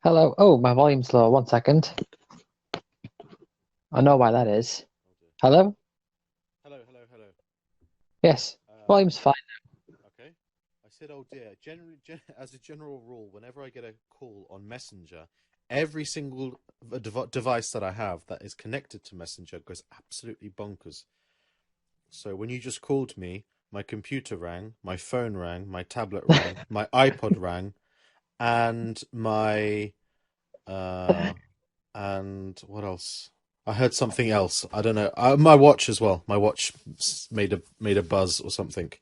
Hello. Oh, my volume's low. 1 second. I know why that is. Oh dear. Hello? Hello, hello, hello. Yes. Uh, Volume's fine. okay. I said, oh dear. As a general rule, whenever I get a call on Messenger, every single device that I have that is connected to Messenger goes absolutely bonkers. So when you just called me, my computer rang, my phone rang, my tablet rang, my iPod rang, and my uh, and what else? I heard something else. I don't know. My watch as well. My watch made a buzz or something.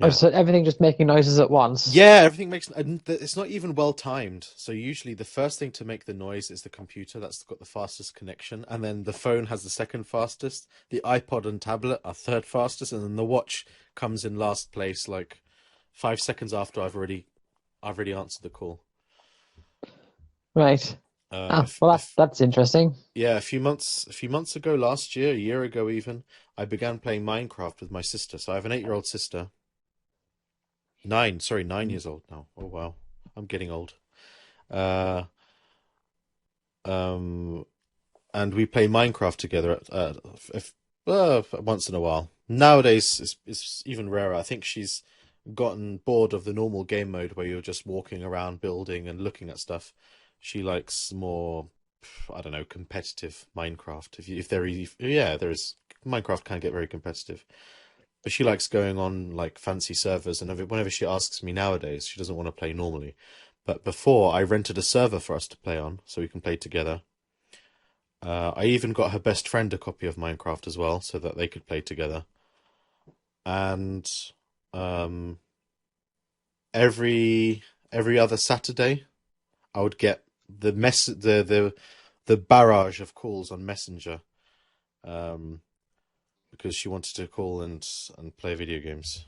Oh, Yeah. so everything just making noises at once. Yeah, everything makes and it's not even well timed. So usually the first thing to make the noise is the computer that's got the fastest connection, and then the phone has the second fastest. The iPod and tablet are third fastest, and then the watch comes in last place, like 5 seconds after I've already answered the call. Right. Uh, Ah, if, well, if that's interesting. Yeah, a few months ago, last year, a year ago even, I began playing Minecraft with my sister. So I have an 8-year-old sister. 9 years old now. Oh wow, I'm getting old. Uh, um, and we play Minecraft together if, once in a while. Nowadays, it's even rarer. I think she's gotten bored of the normal game mode where you're just walking around building and looking at stuff. She likes more, I don't know, competitive Minecraft. If there is, yeah, there is. Minecraft can get very competitive, but she likes going on like fancy servers. And whenever she asks me nowadays, she doesn't want to play normally. But before, I rented a server for us to play on, so we can play together. I even got her best friend a copy of Minecraft as well, so that they could play together. And um, every every other Saturday, I would get the barrage of calls on Messenger, um, because she wanted to call and play video games.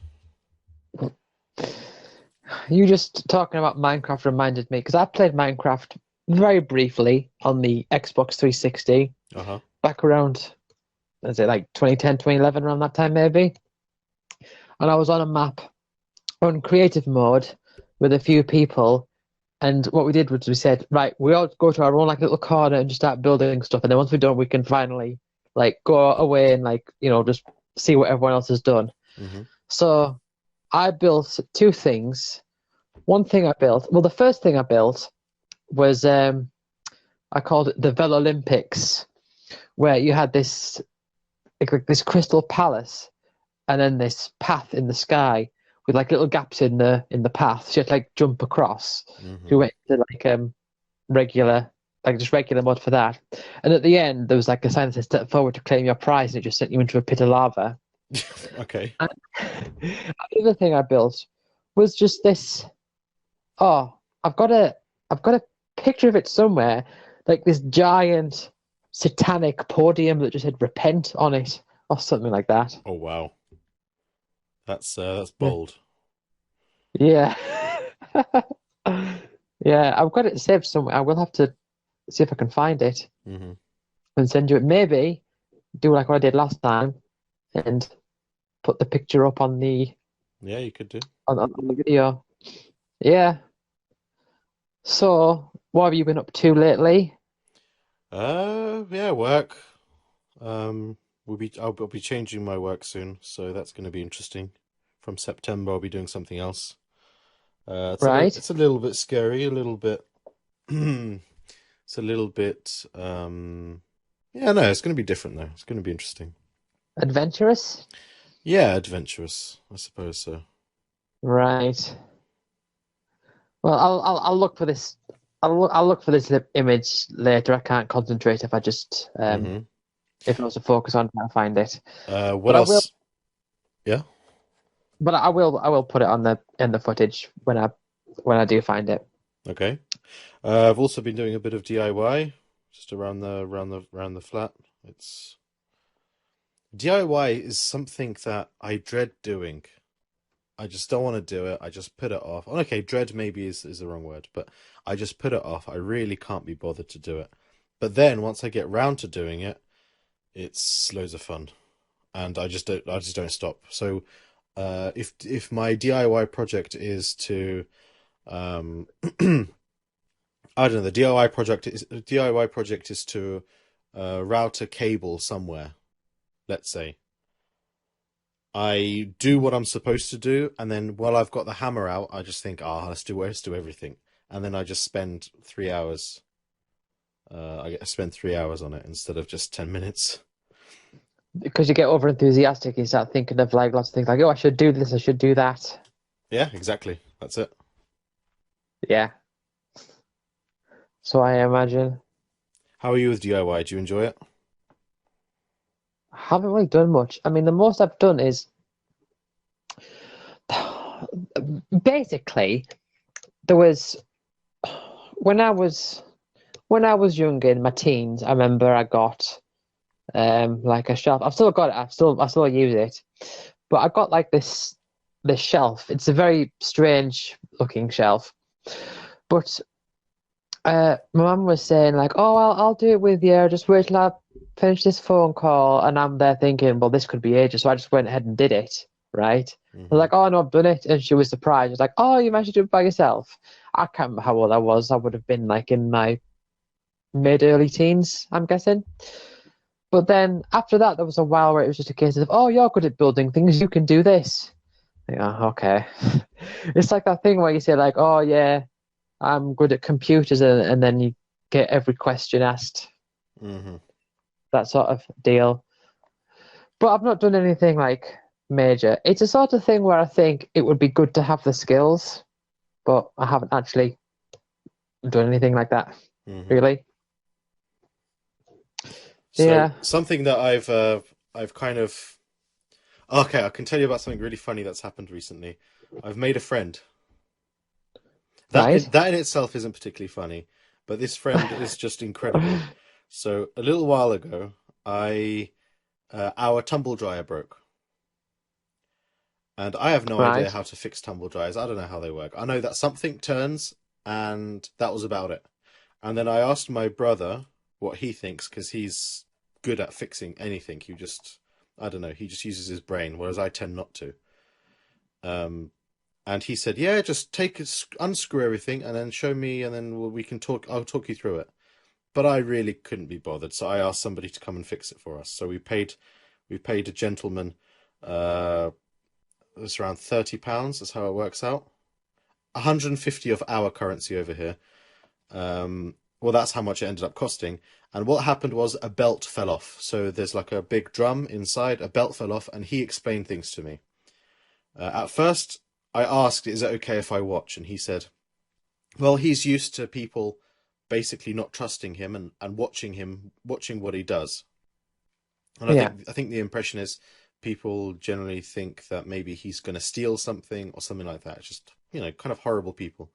You just talking about Minecraft reminded me because I played Minecraft very briefly on the Xbox 360 Uh-huh. back around, is it like 2010, 2011, around that time maybe? And I was on a map on creative mode with a few people. And what we did was we said, right, we all go to our own like little corner and just start building stuff. And then once we're done, we can finally like go away and like, just see what everyone else has done. Hmm. So I built two things. One thing I built, well, the first thing I built was I called it the Vel Olympics, where you had this crystal palace and then this path in the sky with like little gaps in the path. So you had to like jump across. So we Hmm. went to like regular, like just regular mud for that. And at the end, there was like a sign that said "Step forward to claim your prize," and it just sent you into a pit of lava. Okay. And the other thing I built was just this. Oh, I've got a, I've got a picture of it somewhere, like this giant satanic podium that just said "repent" on it, or something like that. Oh wow. That's Yeah, bold. yeah, yeah. I've got it saved somewhere. I will have to see if I can find it Hmm. and send you it. Maybe do like what I did last time and put the picture up on the Yeah, you could do. on the video. Yeah. So, what have you been up to lately? Yeah, work. I'll be changing my work soon, so that's going to be interesting. From September, I'll be doing something else. Right. It's a little bit scary, a little bit. It's a little bit. Yeah, no, it's going to be different though. It's going to be interesting. Adventurous? Yeah, adventurous, I suppose so. Right. Well, I'll look for this. I'll look for this image later. I can't concentrate Hmm. if I was to focus on trying to find it. What But I will else? Yeah. I will put it on the in the footage when I do find it. Okay. I've also been doing a bit of DIY, just around the flat. It's DIY is something that I dread doing. I just don't want to do it. I just put it off. Okay, dread maybe is the wrong word, but I just put it off. I really can't be bothered to do it. But then once I get round to doing it, it's loads of fun, and I just don't stop. So, if my DIY project is to um I don't know. The DIY project is to route a cable somewhere. Let's say I do what I'm supposed to do, and then while I've got the hammer out, I just think, ah, let's do everything, and then I just spend 3 hours. I spend 3 hours on it instead of just 10 minutes. Because you get over enthusiastic, you start thinking of like lots of things like, oh, I should do this, I should do that. Yeah, exactly. That's it. Yeah. So I imagine. How are you with DIY? Do you enjoy it? I haven't really done much. I mean, the most I've done is basically there was when I was younger in my teens, I remember I got like a shelf. I've still got it. I still use it. But I got like this shelf. It's a very strange looking shelf. But my mum was saying like, "Oh, I'll do it with you. Just wait till I finish this phone call." And I'm there thinking, "Well, this could be ages." So I just went ahead and did it. Right? I was Hmm. like, "Oh no, I've done it," and she was surprised. She was like, "Oh, you managed to do it by yourself." I can't remember how old I was. I would have been like in my mid early teens, I'm guessing. But then after that, there was a while where it was just a case of, "Oh, you're good at building things. You can do this." Yeah, okay. It's like that thing where you say like, "Oh yeah, I'm good at computers," and then you get every question asked, Hmm. that sort of deal. But I've not done anything like major. It's a sort of thing where I think it would be good to have the skills, but I haven't actually done anything like that, Hmm. really. So Yeah, something that I've kind of okay, I can tell you about something really funny that's happened recently. I've made a friend. right. That in itself isn't particularly funny, but this friend is just incredible. So a little while ago, I our tumble dryer broke, and I have no idea Right. how to fix tumble dryers. I don't know how they work. I know that something turns, and that was about it. And then I asked my brother what he thinks because he's good at fixing anything. I don't know, he just uses his brain, whereas I tend not to. Um, and he said, "Yeah, just unscrew everything, and then show me, and then we can talk. I'll talk you through it." But I really couldn't be bothered, so I asked somebody to come and fix it for us. So we paid a gentleman. Uh, it was around £30. That's how it works out. 150 of our currency over here. Well, that's how much it ended up costing. And what happened was a belt fell off. So there's like a big drum inside, a belt fell off, and he explained things to me. At first, I asked, "Is it okay if I watch?" And he said, well, he's used to people basically not trusting him and watching what he does. And Yeah. I think the impression is people generally think that maybe he's going to steal something or something like that. It's just, kind of horrible people.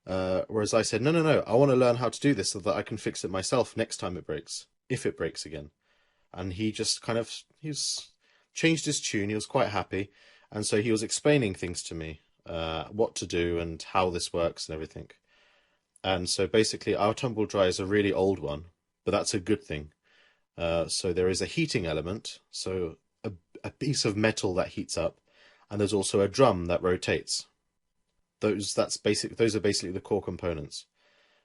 Whereas I said, no, no, no, I want to learn how to do this so that I can fix it myself next time it breaks, if it breaks again. And he just he's changed his tune. He was quite happy. And so he was explaining things to me, what to do and how this works and everything. And so basically, our tumble dryer is a really old one, but that's a good thing. So there is a heating element, so a piece of metal that heats up, and there's also a drum that rotates. Those are basically the core components.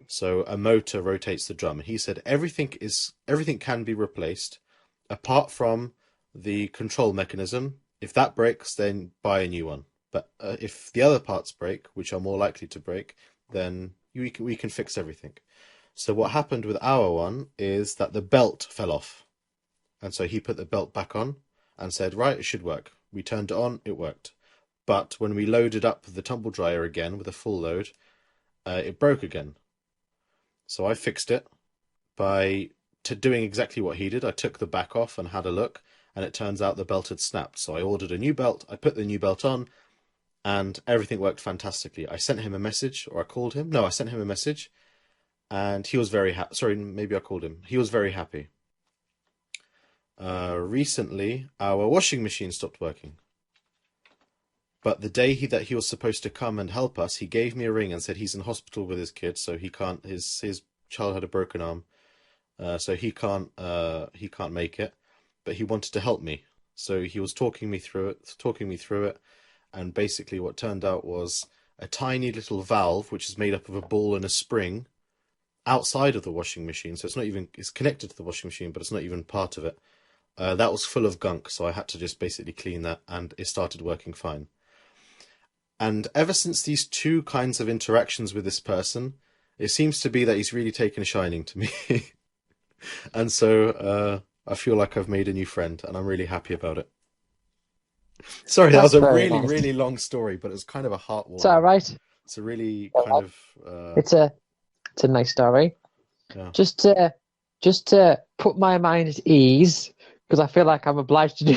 So a motor rotates the drum. He said everything can be replaced apart from the control mechanism. If that breaks, then buy a new one. But if the other parts break, which are more likely to break, then we can fix everything. So what happened with our one is that the belt fell off. And so he put the belt back on and said, right, it should work. We turned it on, it worked. But when we loaded up the tumble dryer again with a full load, it broke again. So I fixed it by doing exactly what he did. I took the back off and had a look, and it turns out the belt had snapped. So I ordered a new belt, I put the new belt on, and everything worked fantastically. I sent him a message, or I called him. No, I sent him a message, and he was very happy. Sorry, maybe I called him. He was very happy. Recently, our washing machine stopped working. But the day that he was supposed to come and help us, he gave me a ring and said he's in hospital with his kid, so he can't. His child had a broken arm, so he can't make it. But he wanted to help me, so he was talking me through it, and basically what turned out was a tiny little valve which is made up of a ball and a spring. outside of the washing machine, so it's connected to the washing machine, but it's not even part of it. That was full of gunk, so I had to just basically clean that, and it started working fine. And ever since these two kinds of interactions with this person, it seems to be that he's really taken a shining to me. And so I feel like I've made a new friend, and I'm really happy about it. Sorry, that was That's a very really, nice. really long story, but it's kind of a It's all heartwarming. right. It's a really All kind right. of It's a nice story. yeah. Just to just to put my mind at ease, because I feel like I'm obliged to do.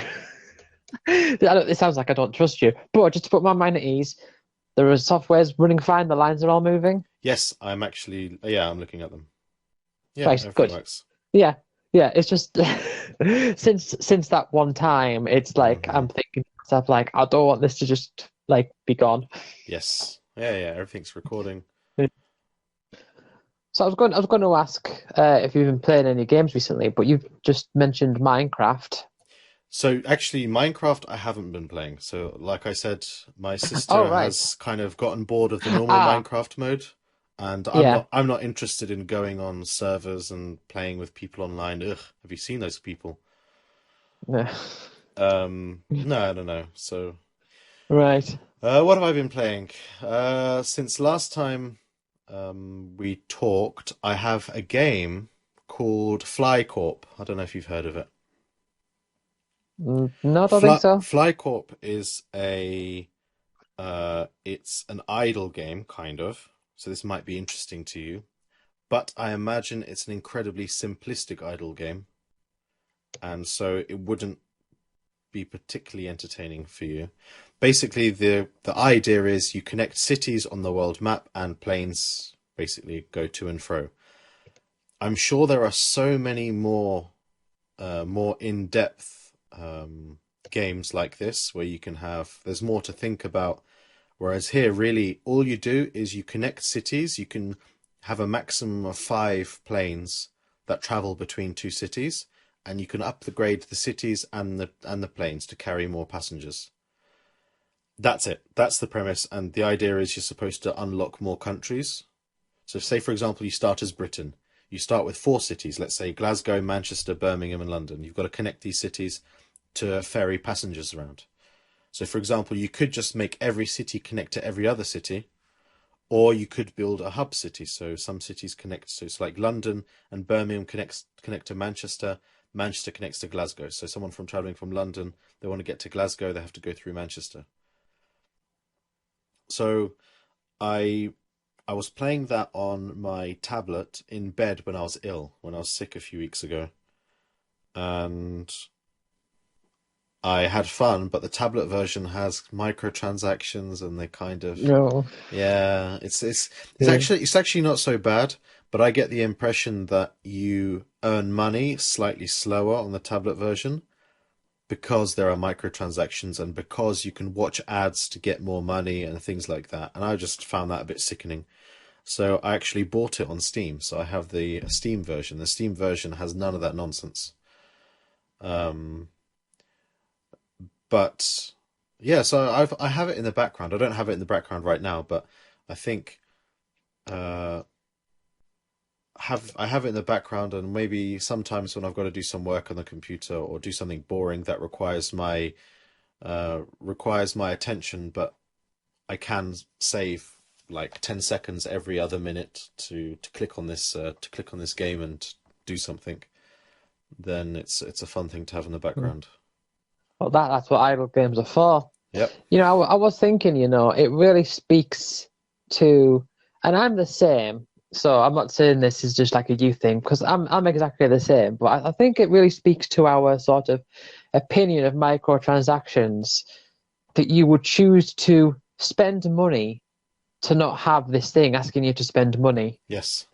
It sounds like I don't trust you, but just to put my mind at ease, there are softwares running fine. The lines are all moving. Yes, I'm actually yeah, I'm looking at them. Yeah, Right, everything good. works. Yeah, yeah. It's just since that one time, it's like Hmm. I'm thinking to myself like I don't want this to just like be gone. Yes. Yeah, yeah, everything's recording. So I was going to ask if you've been playing any games recently, but you've just mentioned Minecraft. So actually, Minecraft I haven't been playing. So like I said, my Oh, sister right. has kind of gotten bored of the normal Ah, Minecraft mode, and yeah. I'm not interested in going on servers and playing with people online. Ugh, have you seen those people? Yeah. No, I don't know. So, Right. what have I been playing? Since last time we talked, I have a game called Fly Corp. I don't know if you've heard of it. No, I don't think so. Fly Corp is a it's an idle game, kind of. So this might be interesting to you, but I imagine it's an incredibly simplistic idle game, and so it wouldn't be particularly entertaining for you. Basically, the idea is you connect cities on the world map, and planes basically go to and fro. I'm sure there are so many more in-depth games like this where you can have there's more to think about. Whereas here, really, all you do is you connect cities. You can have a maximum of 5 planes that travel between two cities, and you can upgrade the cities and the planes to carry more passengers. That's it. That's the premise, and the idea is you're supposed to unlock more countries. So, say for example, you start as Britain. You start with 4 cities. Let's say Glasgow, Manchester, Birmingham, and London. You've got to connect these cities to ferry passengers around. So, for example, you could just make every city connect to every other city, or you could build a hub city. So some cities connect. So it's like London and Birmingham connect to Manchester. Manchester connects to Glasgow. So someone from traveling from London, they want to get to Glasgow, they have to go through Manchester. So I I was playing that on my tablet in bed when I was ill, when I was sick a few weeks ago, and I had fun. But the tablet version has microtransactions, and they kind of No. yeah, Yeah. it's actually not so bad, but I get the impression that you earn money slightly slower on the tablet version because there are microtransactions and because you can watch ads to get more money and things like that. And I just found that a bit sickening. So I actually bought it on Steam. So I have the Steam version. The Steam version has none of that nonsense. Um, but yeah, so I have it in the background. I don't have it in the background right now, but I think uh I have it in the background, and maybe sometimes when I've got to do some work on the computer or do something boring that requires my attention, but I can save like 10 seconds every other minute to click on this game and do something, then it's a fun thing to have in the background. Well, that's what idle games are for. Yep. I was thinking, it really speaks to, and I'm the same. So I'm not saying this is just like a you thing because I'm exactly the same. But I think it really speaks to our sort of opinion of microtransactions that you would choose to spend money to not have this thing asking you to spend money. Yes.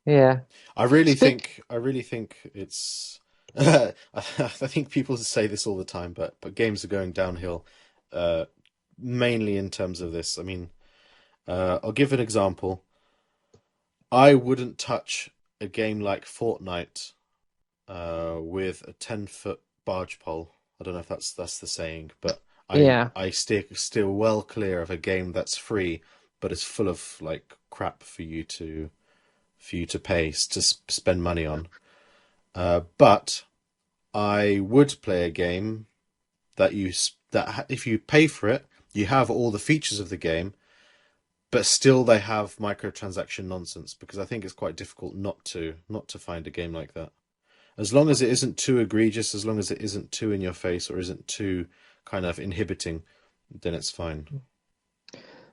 Yeah. Speak. I really think it's I think people say this all the time, but games are going downhill, uh, mainly in terms of this. I mean, I'll give an example. I wouldn't touch a game like Fortnite with a 10-foot barge pole. I don't know if that's the saying, but Yeah. I steer well clear of a game that's free but is full of like crap for you to pay to spend money on. But I would play a game that if you pay for it, you have all the features of the game, but still they have microtransaction nonsense, because I think it's quite difficult not to find a game like that. As long as it isn't too egregious, as long as it isn't too in your face or isn't too kind of inhibiting, then it's fine.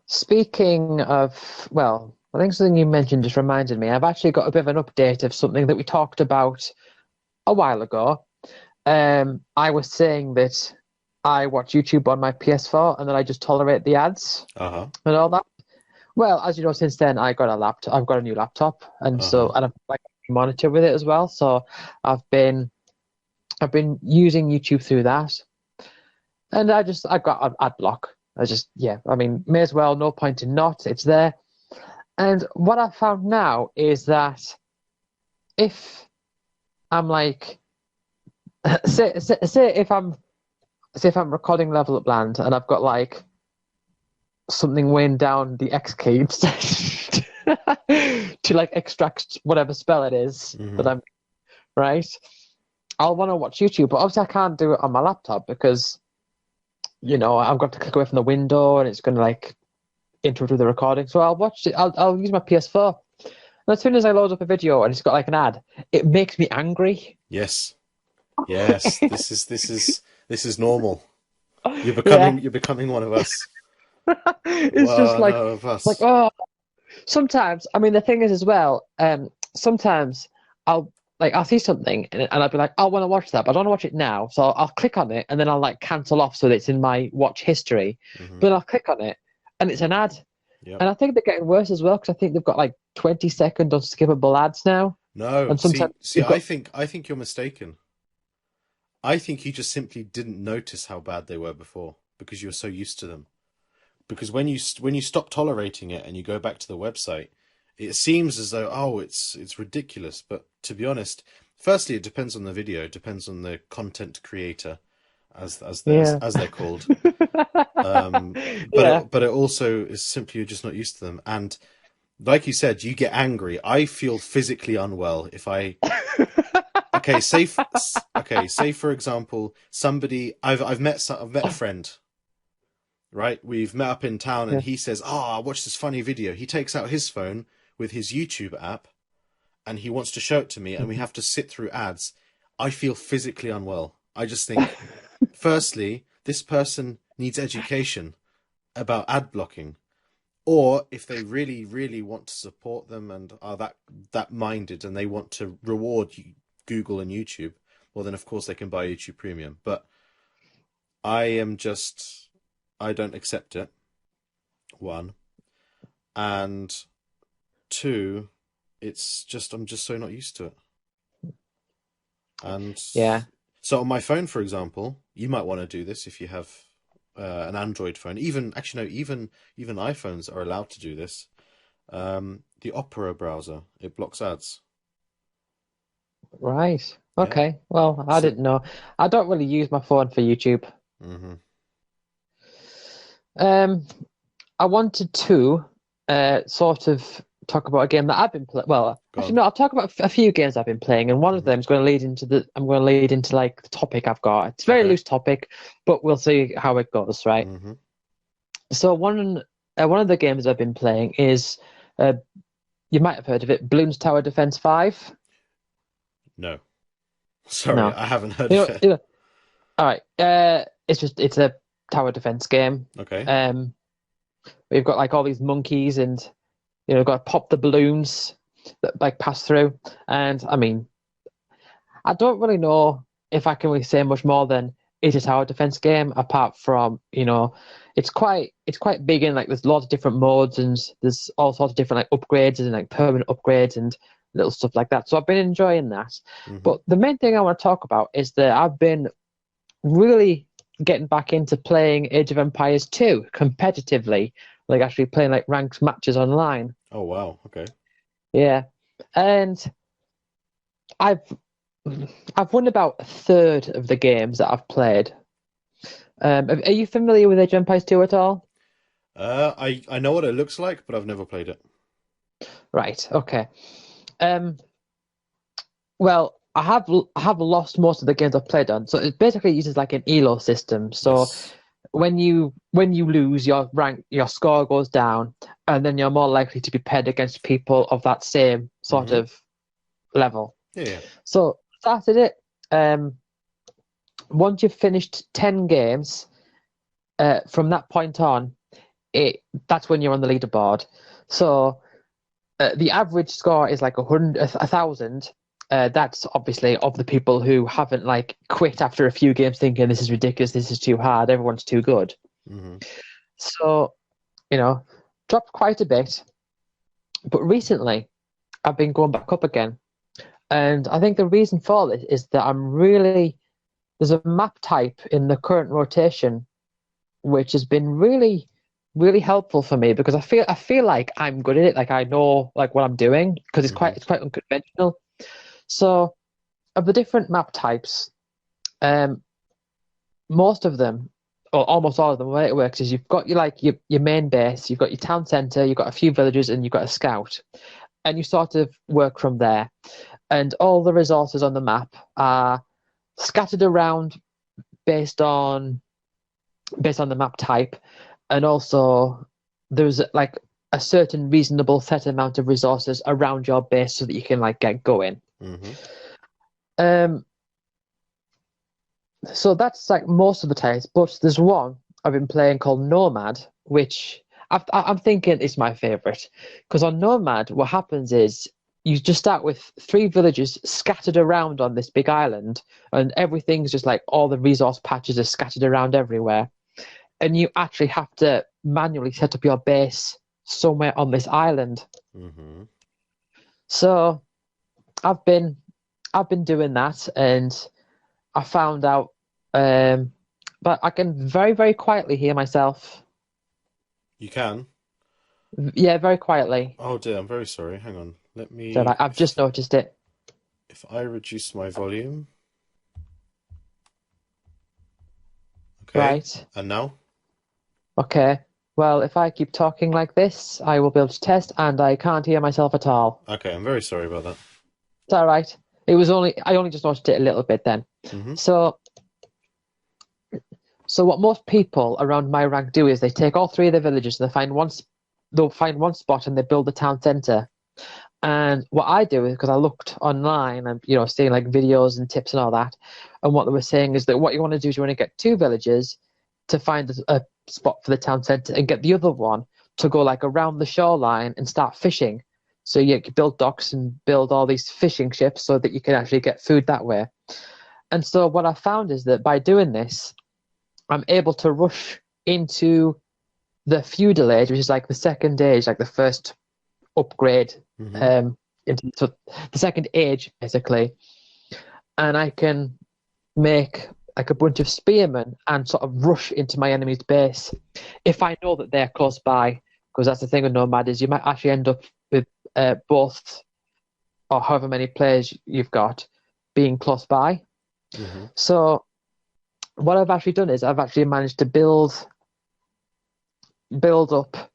Speaking of, well, I think something you mentioned just reminded me. I've actually got a bit of an update of something that we talked about a while ago. I was saying that I watch YouTube on my PS4 and then I just tolerate the ads Uh-huh. and all that. Well, as you know, since then I got a laptop. I've got a new laptop, and Uh-huh. and I've like a monitor with it as well. So I've been using YouTube through that, and I got an ad block. I mean, may as well. No point in not. It's there. And what I found now is that if I'm like, say if I'm recording Level Up Land and I've got like something weighing down the X key to like extract whatever spell it is that Mm-hmm. I'm right. I'll want to watch YouTube, but obviously I can't do it on my laptop because I've got to click away from the window and it's going to like interrupt with the recording. So I'll watch it. I'll use my PS4. And as soon as I load up a video and it's got like an ad, it makes me angry. Yes. Yes. This is normal. Yeah, You're becoming one of us. it's just One of like us. oh. Sometimes, I mean, the thing is as well. Sometimes I'll see something and I'll be like, I want to watch that, but I don't want to watch it now. So I'll click on it and then I'll like cancel off so that it's in my watch history. Mm-hmm. But I'll click on it and it's an ad. Yep. And I think they're getting worse as well because I think they've got like 20-second unskippable ads now. No. And sometimes See, you've got I think you're mistaken. I think you just simply didn't notice how bad they were before because you were so used to them. Because when you stop tolerating it and you go back to the website, it seems as though, oh, it's ridiculous. But to be honest, firstly, it depends on the video, it depends on the content creator, yeah. as they're called. Yeah. But it also is simply you're just not used to them. And like you said, you get angry. I feel physically unwell if I okay, say for example, somebody I've met a friend, right? We've met up in town and Yeah. he says, "Oh, watch this funny video." He takes out his phone with his YouTube app and he wants to show it to me and we have to sit through ads. I feel physically unwell. I just think, firstly, this person needs education about ad blocking. Or if they really, really want to support them and are that minded and they want to reward Google and YouTube, well then of course they can buy YouTube Premium. But I am just I don't accept it. One. And two, it's just I'm just so not used to it. And Yeah. so on my phone, for example, you might want to do this if you have an Android phone. Even actually, no, even iPhones are allowed to do this. The Opera browser, it blocks ads. Right. Yeah. Okay. Well, I So. didn't know. I don't really use my phone for YouTube. Hmm. Um, I wanted to sort of talk about a game that I've been playing. Well, Go actually, on. no, I'll talk about a few games I've been playing, and one of Hmm. them is going to lead into I'm going to lead into like the topic I've got. It's a very Okay. loose topic, but we'll see how it goes, right? Hmm. So one of the games I've been playing is uh, you might have heard of it, Bloons Tower Defense 5. No, sorry, No, I haven't heard you of know, it. you know, all right. It's a tower defense game. Okay. Um, we've got like all these monkeys, and we've got to pop the balloons that like pass through. And I mean, I don't really know if I can really say much more than it's a tower defense game. Apart from it's quite big and like there's lots of different modes and there's all sorts of different like upgrades and like permanent upgrades and little stuff like that. So I've been enjoying that. Hmm. But the main thing I want to talk about is that I've been really getting back into playing Age of Empires 2 competitively, like actually playing like ranked matches online. Oh wow. Okay. Yeah, and I've I've won about a third of the games that I've played. Are you familiar with Age of Empires 2 at all? I know what it looks like, but I've never played it. Right. Okay. Um. Well, I have lost most of the games I've played on. So it basically uses like an elo system. So Yes. when you lose, your score goes down, and then you're more likely to be paired against people of that same sort Mm-hmm. of level. Yeah, yeah. So started it. Um, Once you've finished 10 games, from that point on, that's when you're on the leaderboard. So the average score is like 1,000. That's obviously of the people who haven't like quit after a few games thinking this is ridiculous, this is too hard, everyone's too good. Mm-hmm. So, you know, dropped quite a bit. But recently, I've been going back up again. And I think the reason for this is that there's a map type in the current rotation which has been really, really helpful for me because I feel like I'm good at it, like I know like what I'm doing because Mm-hmm. it's quite unconventional. So of the different map types, um, most of them, or almost all of them, the way it works is you've got your main base, you've got your town center, you've got a few villages, and you've got a scout, and you sort of work from there. And all the resources on the map are scattered around based on the map type, and also there's like a certain reasonable set amount of resources around your base so that you can like get going. Mm-hmm. Um, so that's like most of the types, but there's one I've been playing called Nomad, which I'm thinking is my favorite because on Nomad, what happens is you just start with 3 villages scattered around on this big island, and everything's just like all the resource patches are scattered around everywhere, and you actually have to manually set up your base somewhere on this island. Mm-hmm. So I've been I've been doing that, and I found out, but I can very very quietly hear myself. You can. Yeah, very quietly. Oh dear, I'm very sorry. Hang on. Let So me. like, I've just noticed it. If I reduce my volume. Okay. Right. And now? Okay. Well, if I keep talking like this, I will be able to test, and I can't hear myself at all. Okay, I'm very sorry about that. It's all right. I only just noticed it a little bit then. Mm-hmm. So So what most people around my rank do is they take all 3 of the villages and they'll find one spot and they build the town center. And what I do is because I looked online and seeing like videos and tips and all that, and what they were saying is that what you want to do is you want to get 2 villages to find a spot for the town center and get the other one to go like around the shoreline and start fishing. So you build docks and build all these fishing ships so that you can actually get food that way. And so what I found is that by doing this, I'm able to rush into the feudal age, which is like the second age, like the first upgrade, Mm-hmm. into the second age, basically. And I can make like a bunch of spearmen and sort of rush into my enemy's base if I know that they're close by. Because that's the thing with Nomad is you might actually end up with both or however many players you've got being close by. Mm-hmm. So what I've actually done is I've actually managed to build up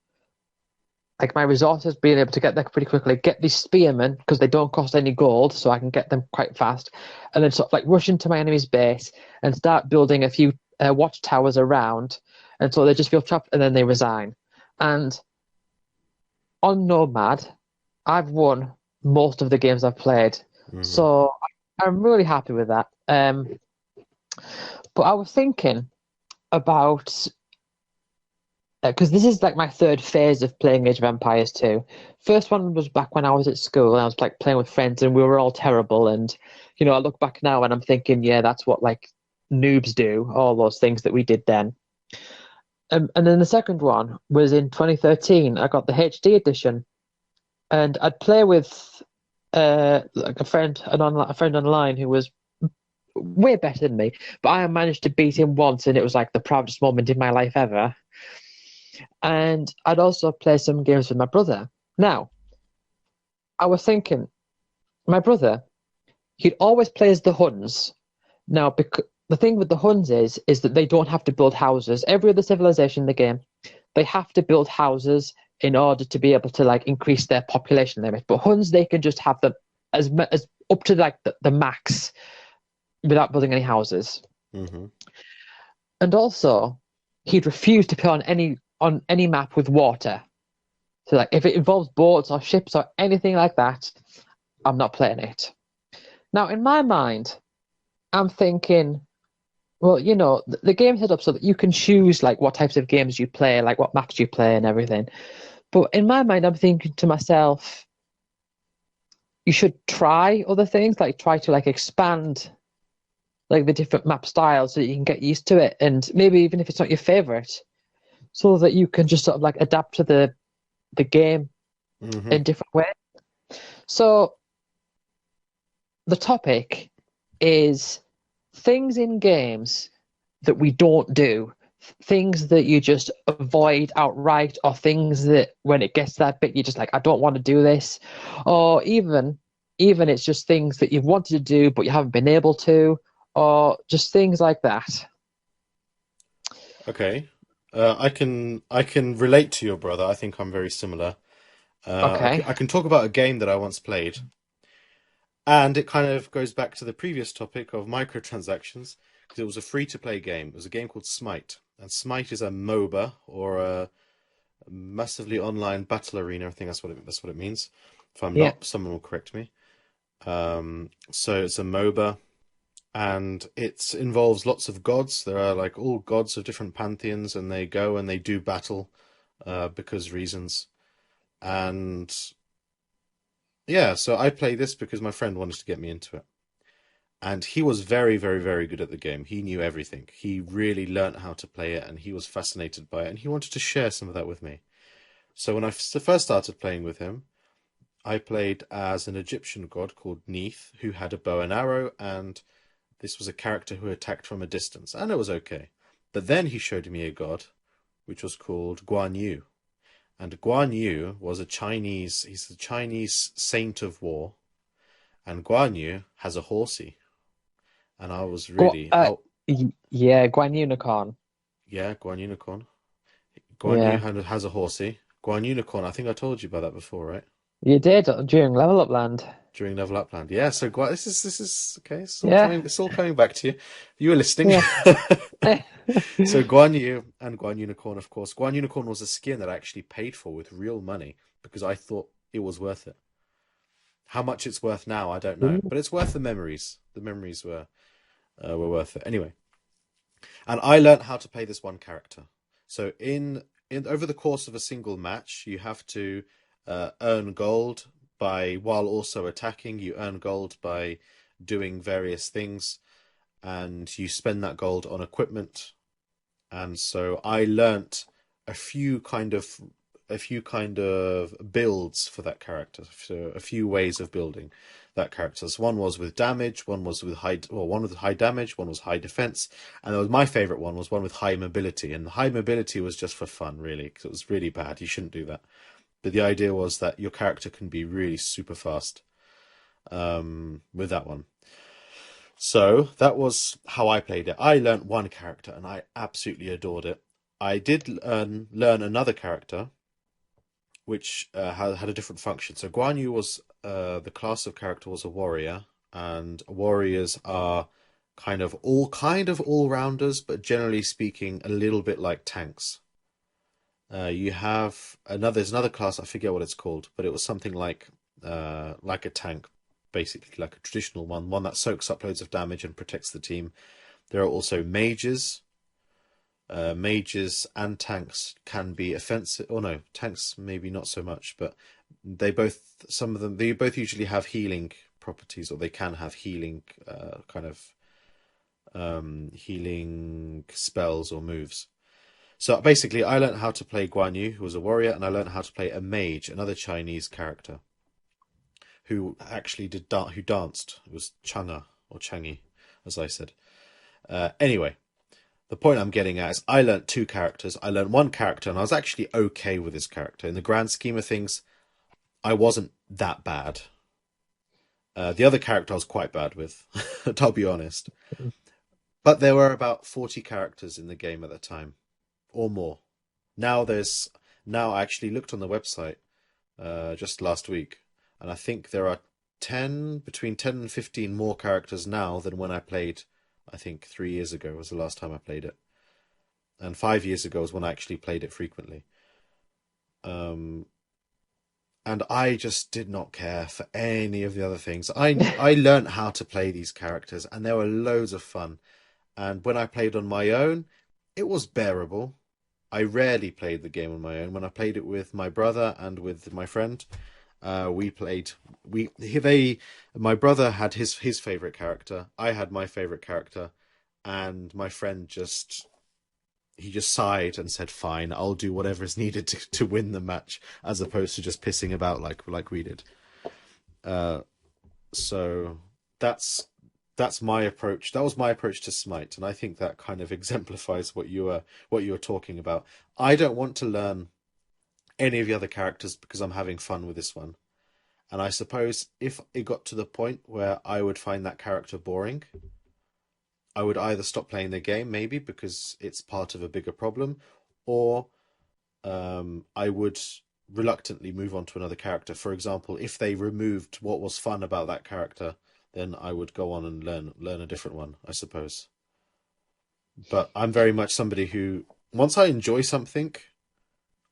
like my resources, being able to get there pretty quickly, get these spearmen because they don't cost any gold, so I can get them quite fast, and then sort of like rush into my enemy's base and start building a few watchtowers around, and so they just feel trapped and then they resign. And on Nomad, I've won most of the games I've played, Mm-hmm. so I'm really happy with that. But I was thinking about because this is like my third phase of playing Age of Empires 2. First one was back when I was at school and I was like playing with friends and we were all terrible. And I look back now and I'm thinking, yeah, that's what like noobs do, all those things that we did then. And then the second one was in 2013. I got the HD edition, and I'd play with like a friend online who was way better than me, but I managed to beat him once, and it was like the proudest moment in my life ever. And I'd also play some games with my brother. Now, I was thinking, my brother, he'd always play as the Huns. Now, because the thing with the Huns is that they don't have to build houses. Every other civilization in the game, they have to build houses in order to be able to like increase their population limit. But Huns, they can just have them as up to like the max without building any houses. Mm-hmm. And also, he'd refuse to play on any map with water. So like if it involves boats or ships or anything like that, I'm not playing it. Now, in my mind, I'm thinking, well, the game's set up so that you can choose like what types of games you play, like what maps you play and everything. But in my mind, I'm thinking to myself, you should try other things, like try to like expand like the different map styles so that you can get used to it. And maybe even if it's not your favorite, so that you can just sort of like adapt to the game Mm-hmm. in different ways. So the topic is things in games that we don't do, things that you just avoid outright, or things that when it gets that bit, you're just like, I don't want to do this. Or even it's just things that you've wanted to do, but you haven't been able to, or just things like that. Okay. I can relate to your brother. I think I'm very similar. Okay. I can talk about a game that I once played, and it kind of goes back to the previous topic of microtransactions because it was a free-to-play game. It was a game called Smite, and Smite is a MOBA or a massively online battle arena. I think that's what it means. If I'm Yeah. not, someone will correct me. So it's a MOBA, and it involves lots of gods. There are like all gods of different pantheons, and they go and they do battle because reasons. And yeah, so I play this because my friend wanted to get me into it. And he was very, very, very good at the game. He knew everything. He really learnt how to play it, and he was fascinated by it, and he wanted to share some of that with me. So when I first started playing with him, I played as an Egyptian god called Neith, who had a bow and arrow, and this was a character who attacked from a distance, and it was okay. But then he showed me a god, which was called Guan Yu. And Guan Yu was he's a Chinese saint of war, and Guan Yu has a horsey. And I was Go, really, uh, oh, yeah, Guan Unicorn. yeah, Guan Unicorn. Guan Yu Yeah. has a horsey. Guan Unicorn, I think I told you about that before, right? You did during Level Up Land. During Level Upland. Yeah, so this is okay, Yeah. it's all coming back to you. You were listening. Yeah. So Guan Yu and Guan Unicorn, of course. Guan Unicorn was a skin that I actually paid for with real money because I thought it was worth it. How much it's worth now, I don't know, but it's worth the memories. The memories were worth it anyway. And I learned how to play this one character. So in over the course of a single match, you have to earn gold by while also attacking. You earn gold by doing various things, and you spend that gold on equipment. And so I learnt a few kind of builds for that character, so a few ways of building that character. So one was with damage, one was with one with high damage, one was high defense, and my favorite one was one with high mobility. And the high mobility was just for fun, really, because it was really bad. You shouldn't do that. But the idea was that your character can be really super fast with that one. So that was how I played it. I learnt one character and I absolutely adored it. I did learn another character which had a different function. So Guan Yu was the class of character was a warrior, and warriors are kind of all rounders, but generally speaking, a little bit like tanks. You have there's another class, I forget what it's called, but it was something like a tank, basically like a traditional one that soaks up loads of damage and protects the team. There are also mages. Mages and tanks can be offensive, or no, tanks maybe not so much, but they both usually have healing properties, or they can have healing healing spells or moves. So basically, I learned how to play Guan Yu, who was a warrior, and I learned how to play a mage, another Chinese character, who actually who danced. It was Chang'e or Changi, as I said. Anyway, the point I'm getting at is I learnt two characters. I learnt one character, and I was actually okay with this character. In the grand scheme of things, I wasn't that bad. The other character I was quite bad with, I'll be honest. But there were about 40 characters in the game at the time, or more. Now Now, I actually looked on the website just last week, and I think there are between 10 and 15 more characters now than when I played. I think 3 years ago was the last time I played it, and 5 years ago was when I actually played it frequently. Um, and I just did not care for any of the other things. I learned how to play these characters, and they were loads of fun. And when I played on my own, it was bearable. I rarely played the game on my own. When I played it with my brother and with my friend, we played. My brother had his favorite character. I had my favorite character, and my friend just sighed and said, "Fine, I'll do whatever is needed to win the match," as opposed to just pissing about like we did. Uh, so that's my approach. That was my approach to Smite, and I think that kind of exemplifies what you were talking about. I don't want to learn any of the other characters because I'm having fun with this one. And I suppose if it got to the point where I would find that character boring, I would either stop playing the game, maybe because it's part of a bigger problem, or I would reluctantly move on to another character. For example, if they removed what was fun about that character, then I would go on and learn a different one, I suppose. But I'm very much somebody who, once I enjoy something,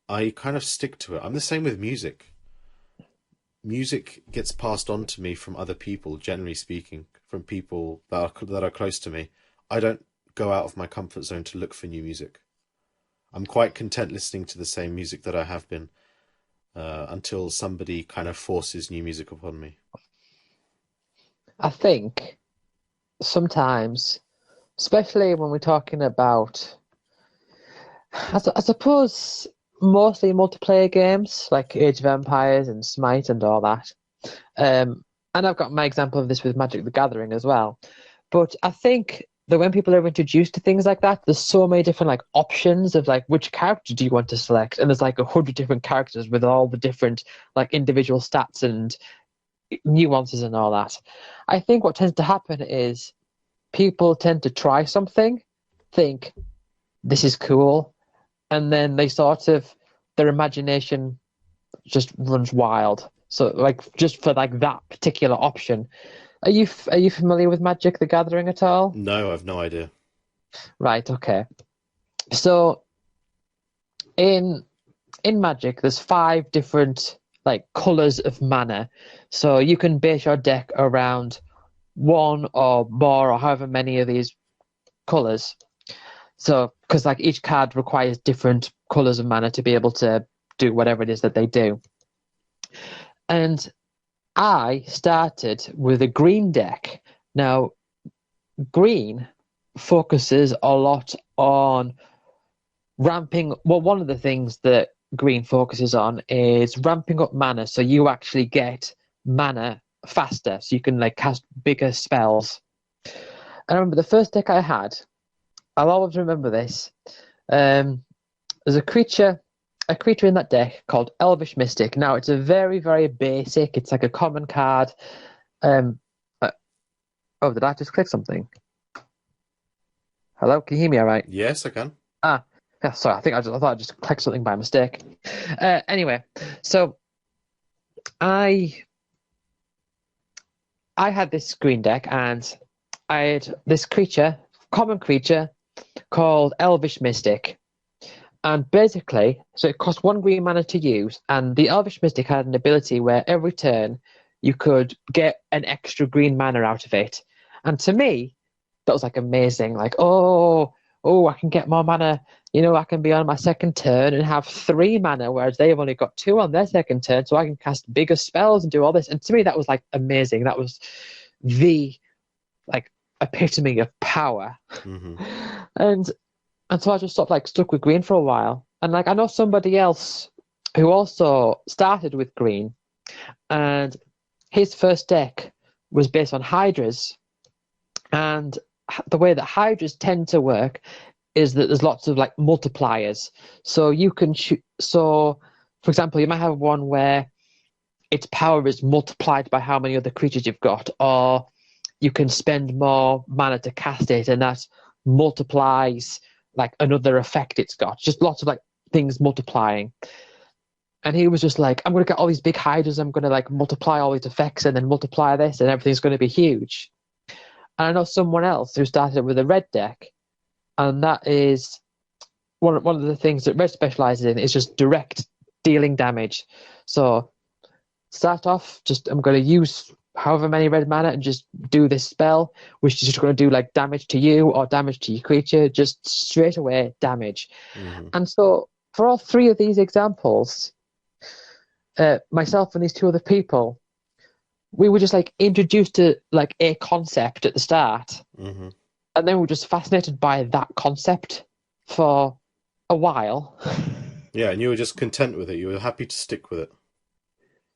I kind of stick to it. I'm the same with music. Music gets passed on to me from other people, generally speaking, from people that are close to me. I don't go out of my comfort zone to look for new music. I'm quite content listening to the same music that I have been until somebody kind of forces new music upon me. I think sometimes, especially when we're talking about, I suppose, mostly multiplayer games like Age of Empires and Smite and all that. And I've got my example of this with Magic the Gathering as well. But I think that when people are introduced to things like that, there's so many different like options of like which character do you want to select, and there's like 100 different characters with all the different like individual stats and nuances and all that. I think what tends to happen is people tend to try something, think this is cool, and then they sort of their imagination just runs wild. So like just for like that particular option. Are you familiar with Magic the Gathering at all? No, I've no idea. Right, okay. So in Magic, there's 5 different like colors of mana. So you can base your deck around one or more or however many of these colors. So because like each card requires different colors of mana to be able to do whatever it is that they do. And I started with a green deck. Now, green focuses a lot on ramping. Well, one of the things that green focuses on is ramping up mana, so you actually get mana faster, so you can like cast bigger spells. And I remember the first deck I had. I'll always remember this. There's a creature in that deck called Elvish Mystic. Now it's a very, very basic. It's like a common card. Oh, did I just click something? Hello, can you hear me all right? Yes, I can. Yeah, sorry, I thought I just clicked something by mistake. Anyway, so I had this green deck and I had this common creature called Elvish Mystic. And basically, so it cost 1 green mana to use, and the Elvish Mystic had an ability where every turn you could get an extra green mana out of it. And to me, that was like amazing. Like, oh, I can get more mana. I can be on my second turn and have 3 mana, whereas they've only got 2 on their second turn, so I can cast bigger spells and do all this. And to me, that was like amazing. That was the like epitome of power. Mm-hmm. And so I just sort of like stuck with green for a while. And like I know somebody else who also started with green, and his first deck was based on Hydras. And the way that Hydras tend to work is that there's lots of like multipliers. So you can shoot. So, for example, you might have one where its power is multiplied by how many other creatures you've got, or you can spend more mana to cast it, and that multiplies like another effect it's got. Just lots of like things multiplying. And he was just like, I'm going to get all these big hydras, I'm going to like multiply all these effects and then multiply this and everything's going to be huge. And I know someone else who started with a red deck, and that is one of the things that red specializes in is just direct dealing damage. So start off, just I'm going to use however many red mana and just do this spell, which is just going to do like damage to you or damage to your creature, just straight away damage. Mm-hmm. And so for all three of these examples, myself and these two other people, we were just like introduced to like a concept at the start, Mm-hmm. and then we were just fascinated by that concept for a while. Yeah, and you were just content with it. You were happy to stick with it.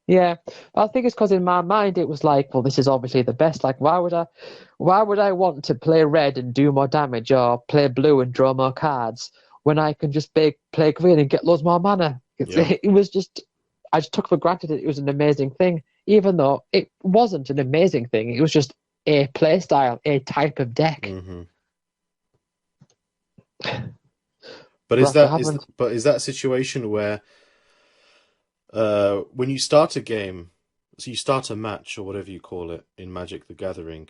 Yeah, I think it's because in my mind it was like, well, this is obviously the best. Like, why would I want to play red and do more damage, or play blue and draw more cards when I can just play green and get loads more mana? Yeah. It was just, I just took for granted that it was an amazing thing, even though it wasn't an amazing thing. It was just a play style, a type of deck. Mm-hmm. But But I haven't. is that a situation where when you start a game, so you start a match or whatever you call it in Magic the Gathering,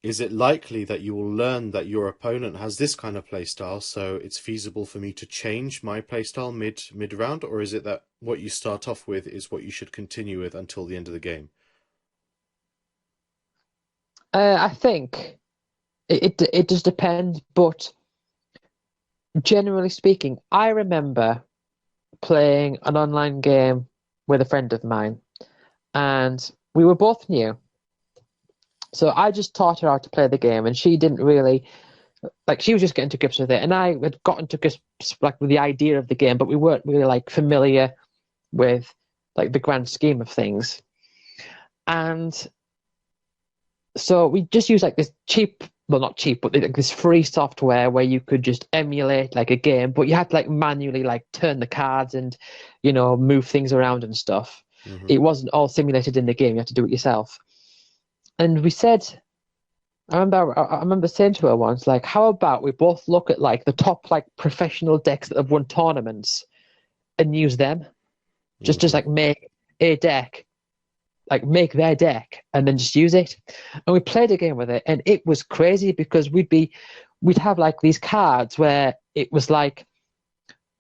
is it likely that you will learn that your opponent has this kind of playstyle, so it's feasible for me to change my playstyle mid round, or is it that what you start off with is what you should continue with until the end of the game? I think it just depends, but generally speaking, I remember playing an online game with a friend of mine, and we were both new. So I just taught her how to play the game, and she didn't really like. She was just getting to grips with it, and I had gotten to grips like with the idea of the game, but we weren't really like familiar with like the grand scheme of things. And so we just used like this cheap, well, not cheap, but like this free software where you could just emulate like a game, but you had to like manually like turn the cards and, move things around and stuff. Mm-hmm. It wasn't all simulated in the game. You had to do it yourself. And we said, I remember saying to her once, like, how about we both look at like the top like professional decks that have won tournaments and use them? Just like make a deck, like make their deck and then just use it. And we played a game with it, and it was crazy because we'd have like these cards where it was like,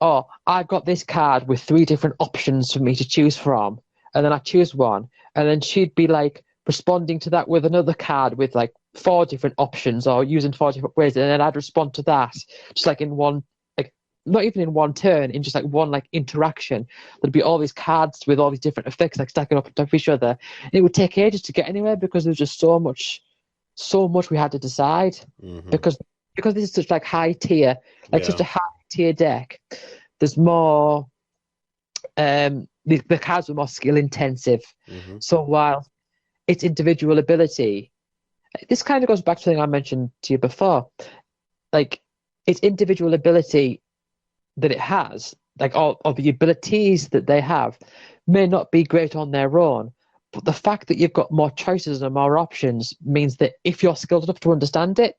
oh, I've got this card with 3 different options for me to choose from, and then I choose one, and then she'd be like responding to that with another card with like 4 different options or using 4 different ways, and then I'd respond to that just like in one, like not even in one turn, in just like one like interaction. There'd be all these cards with all these different effects like stacking up on top of each other, and it would take ages to get anywhere because there was just so much we had to decide. Mm-hmm. because this is such like high tier, like Yeah. such a high tier deck. There's more the cards were more skill intensive. Mm-hmm. So while its individual ability, this kind of goes back to the thing I mentioned to you before, like its individual ability that it has, like all of the abilities that they have, may not be great on their own, but the fact that you've got more choices and more options means that if you're skilled enough to understand it,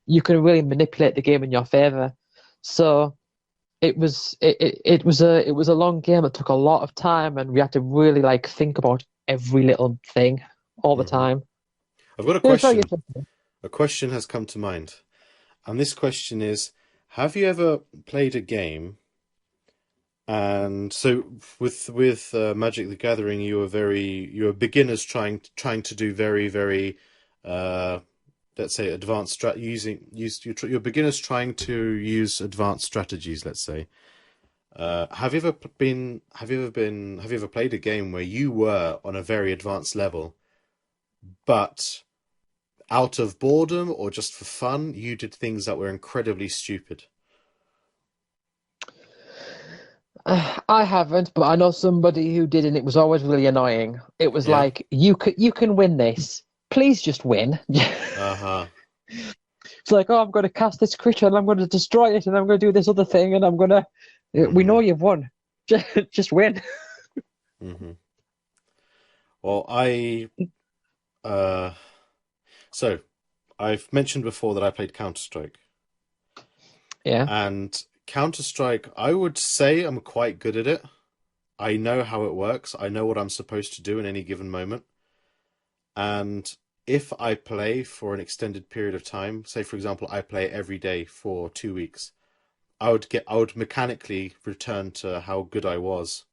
you can really manipulate the game in your favor. So it was a long game. It took a lot of time, and we had to really like think about every little thing all the Mm-hmm. time. I've got a It was very question. interesting. A question has come to mind, and this question is: have you ever played a game? And so with Magic the Gathering, you were beginners trying to do very uh, let's say advanced you're beginners trying to use advanced strategies. Let's say, have you ever played a game where you were on a very advanced level, but out of boredom or just for fun, you did things that were incredibly stupid? I haven't, but I know somebody who did, and it was always really annoying. It was Yeah. like, you can win this. Please just win. Uh-huh. It's like, oh, I'm going to cast this creature and I'm going to destroy it and I'm going to do this other thing and I'm going to. We Mm-hmm. know you've won. Just win. Mm-hmm. Well, uh so I've mentioned before that I played Counter-Strike. Yeah. And Counter-Strike, I would say I'm quite good at it. I know how it works. I know what I'm supposed to do in any given moment. And if I play for an extended period of time, say for example, I play every day for 2 weeks, I would mechanically return to how good I was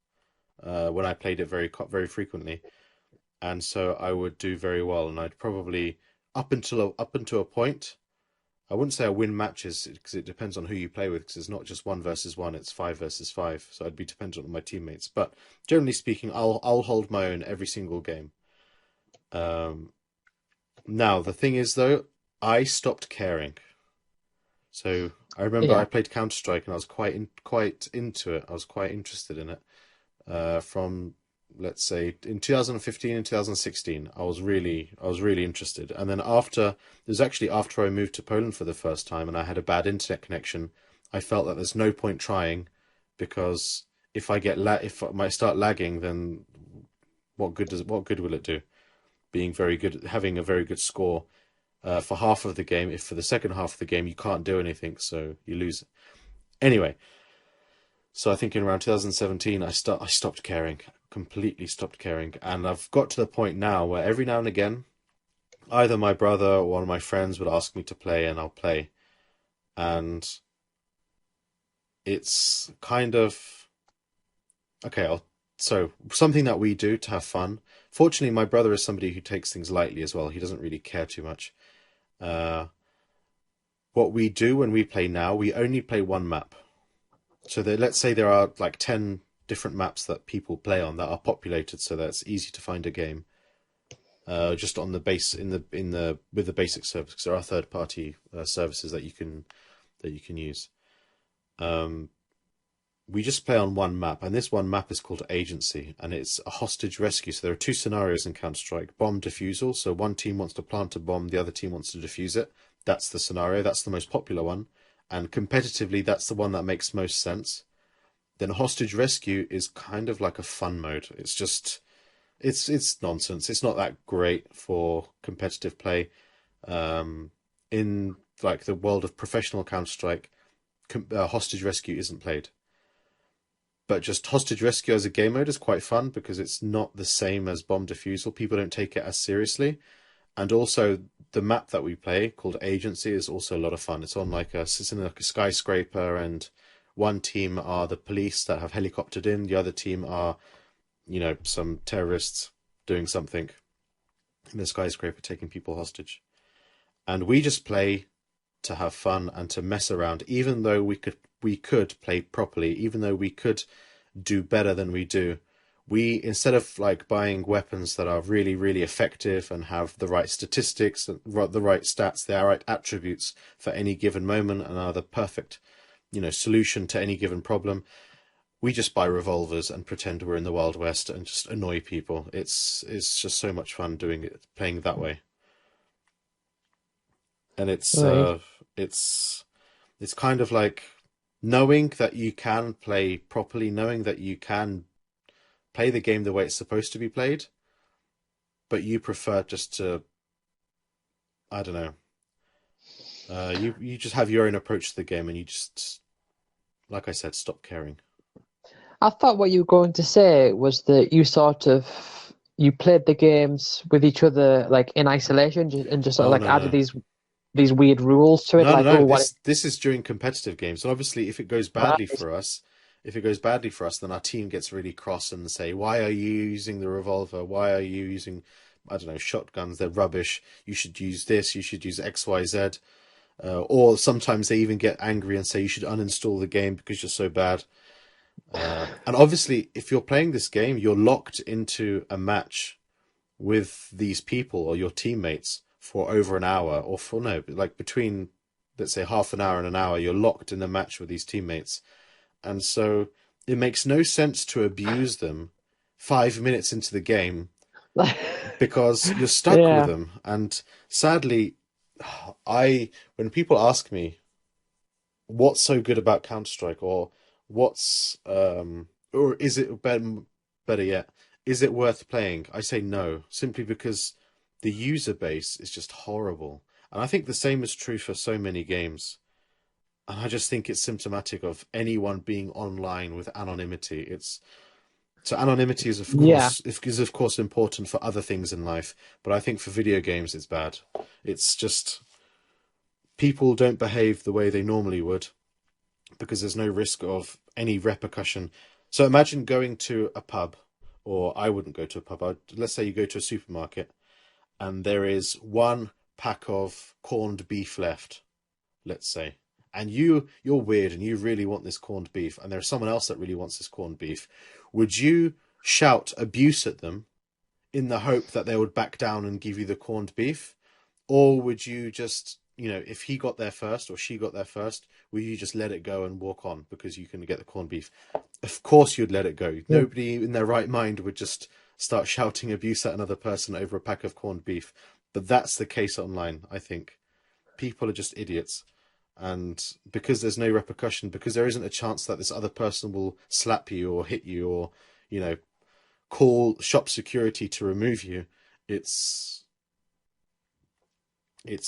when I played it very frequently, and so I would do very well, and I'd probably up until a point. I wouldn't say I win matches because it depends on who you play with. Because it's not just 1 versus 1; it's 5 versus 5. So I'd be dependent on my teammates. But generally speaking, I'll hold my own every single game. Um, Now the thing is though, I stopped caring. So I remember I Yeah, played Counter-Strike and I was quite into it. I was quite interested in it. From let's say in 2015 and 2016, I was really interested. And then it was actually after I moved to Poland for the first time and I had a bad internet connection, I felt that there's no point trying because if I start lagging, then what good will it do? Being very good, having a very good score for half of the game. If for the second half of the game you can't do anything, so you lose. Anyway, so I think in around 2017, I stopped caring, completely stopped caring, and I've got to the point now where every now and again, either my brother or one of my friends would ask me to play, and I'll play, and it's kind of okay. So something that we do to have fun. Fortunately, my brother is somebody who takes things lightly as well. He doesn't really care too much. Uh, what we do when we play now, we only play one map. So let's say there are like 10 different maps that people play on that are populated, so that it's easy to find a game. Just on the base in the with the basic service, because there are third party services that you can use. Um, we just play on one map, and this one map is called Agency, and it's a hostage rescue. So there are two scenarios in Counter-Strike: bomb defusal. So one team wants to plant a bomb, the other team wants to defuse it. That's the scenario. That's the most popular one, and competitively, that's the one that makes most sense. Then hostage rescue is kind of like a fun mode. It's just it's nonsense. It's not that great for competitive play. In like the world of professional Counter Strike, hostage rescue isn't played. But just hostage rescue as a game mode is quite fun because it's not the same as bomb defusal. People don't take it as seriously, and also the map that we play called Agency is also a lot of fun. It's in like a skyscraper, and one team are the police that have helicoptered in, the other team are, some terrorists doing something in the skyscraper taking people hostage. And we just play to have fun and to mess around, even though we could play properly, even though we could do better than we do. We, instead of like buying weapons that are really, really effective and have the right statistics and the right stats, the right attributes for any given moment and are the perfect, solution to any given problem, we just buy revolvers and pretend we're in the Wild West and just annoy people. It's just so much fun doing it, playing that way. And right. it's kind of like knowing that you can play properly, knowing that you can play the game the way it's supposed to be played, but you prefer just to, I don't know, you just have your own approach to the game, and you just, like I said, stop caring. I thought what you were going to say was that you played the games with each other like in isolation and just sort of Oh like no added no these weird rules to it, no no like no. oh what This is during competitive games, and obviously, right. if it goes badly for us, then our team gets really cross and say, "Why are you using the revolver? Why are you using, I don't know, shotguns? They're rubbish. You should use this. You should use X, Y, Z." Or sometimes they even get angry and say you should uninstall the game because you're so bad. And obviously, if you're playing this game, you're locked into a match with these people or your teammates for over an hour, or for no, like between, let's say, half an hour and an hour. You're locked in a match with these teammates, and so it makes no sense to abuse them 5 minutes into the game because you're stuck with Yeah. them. And sadly, I when people ask me what's so good about Counter Strike, or or is it better yet, is it worth playing? I say no, simply because the user base is just horrible, and I think the same is true for so many games. And I just think it's symptomatic of anyone being online with anonymity. So anonymity Yeah. is of course important for other things in life, but I think for video games it's bad. It's just people don't behave the way they normally would because there's no risk of any repercussion. So imagine going to a pub, or I wouldn't go to a pub. Let's say you go to a supermarket and there is one pack of corned beef left, let's say, and you're weird and you really want this corned beef, and there's someone else that really wants this corned beef. Would you shout abuse at them in the hope that they would back down and give you the corned beef? Or would you just, if he got there first or she got there first, will you just let it go and walk on because you can get the corned beef? Of course you'd let it go. Yeah. Nobody in their right mind would just start shouting abuse at another person over a pack of corned beef. But that's the case online, I think. People are just idiots. And because there's no repercussion, because there isn't a chance that this other person will slap you or hit you or, call shop security to remove you, it's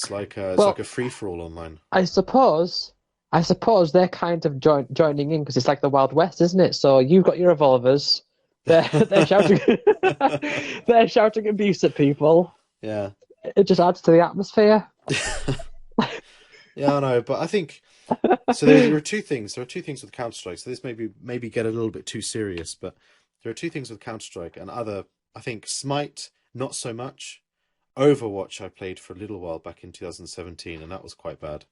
like a free for all online. I suppose they're kind of joining in because it's like the Wild West, isn't it? So you've got your revolvers. They're shouting they're shouting abuse at people. Yeah. It just adds to the atmosphere. Yeah, I know, but I think so. There are two things. There are two things with CounterStrike. So this maybe get a little bit too serious, but there are two things with CounterStrike and other. I think Smite not so much. Overwatch I played for a little while back in 2017, and that was quite bad.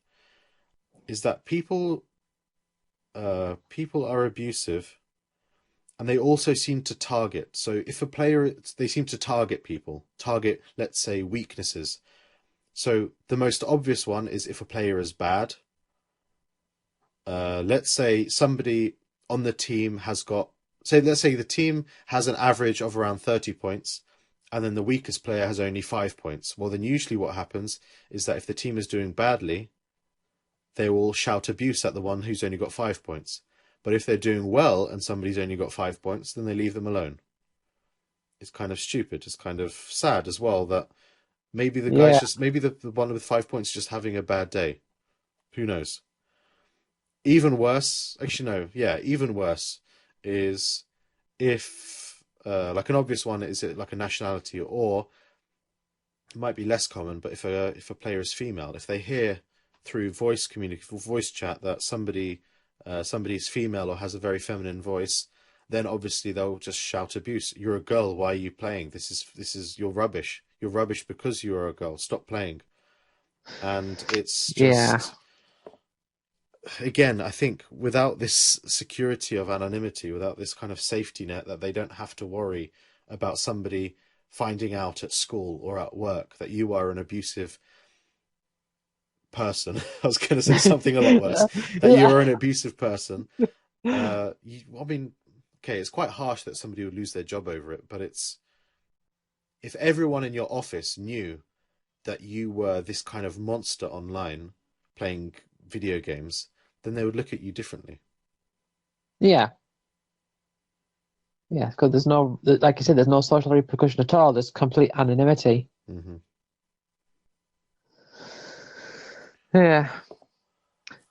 Is that people are abusive, and they also seem to target. So if a player, they seem to target people, let's say weaknesses. So the most obvious one is if a player is bad. Let's say somebody on the team let's say the team has an average of around 30 points, and then the weakest player has only 5 points. Well, then usually what happens is that if the team is doing badly, they will shout abuse at the one who's only got 5 points. But if they're doing well and somebody's only got 5 points, then they leave them alone. It's kind of stupid. It's kind of sad as well that maybe the one with 5 points is just having a bad day. Who knows? Even worse, actually no, yeah, even worse is if like an obvious one is it like a nationality, or it might be less common, but if a player is female, if they hear through voice chat that somebody's female or has a very feminine voice, then obviously they'll just shout abuse. You're a girl, why are you playing? This is you're rubbish. You're rubbish because you are a girl. Stop playing. And it's just again, I think without this security of anonymity, without this kind of safety net that they don't have to worry about somebody finding out at school or at work that you are an abusive person. I was going to say something a lot worse. That you are an abusive person. Okay, it's quite harsh that somebody would lose their job over it, but if everyone in your office knew that you were this kind of monster online playing video games, then they would look at you differently. Yeah. Yeah, because there's no, like you said, there's no social repercussion at all. There's complete anonymity. Mm-hmm. Yeah.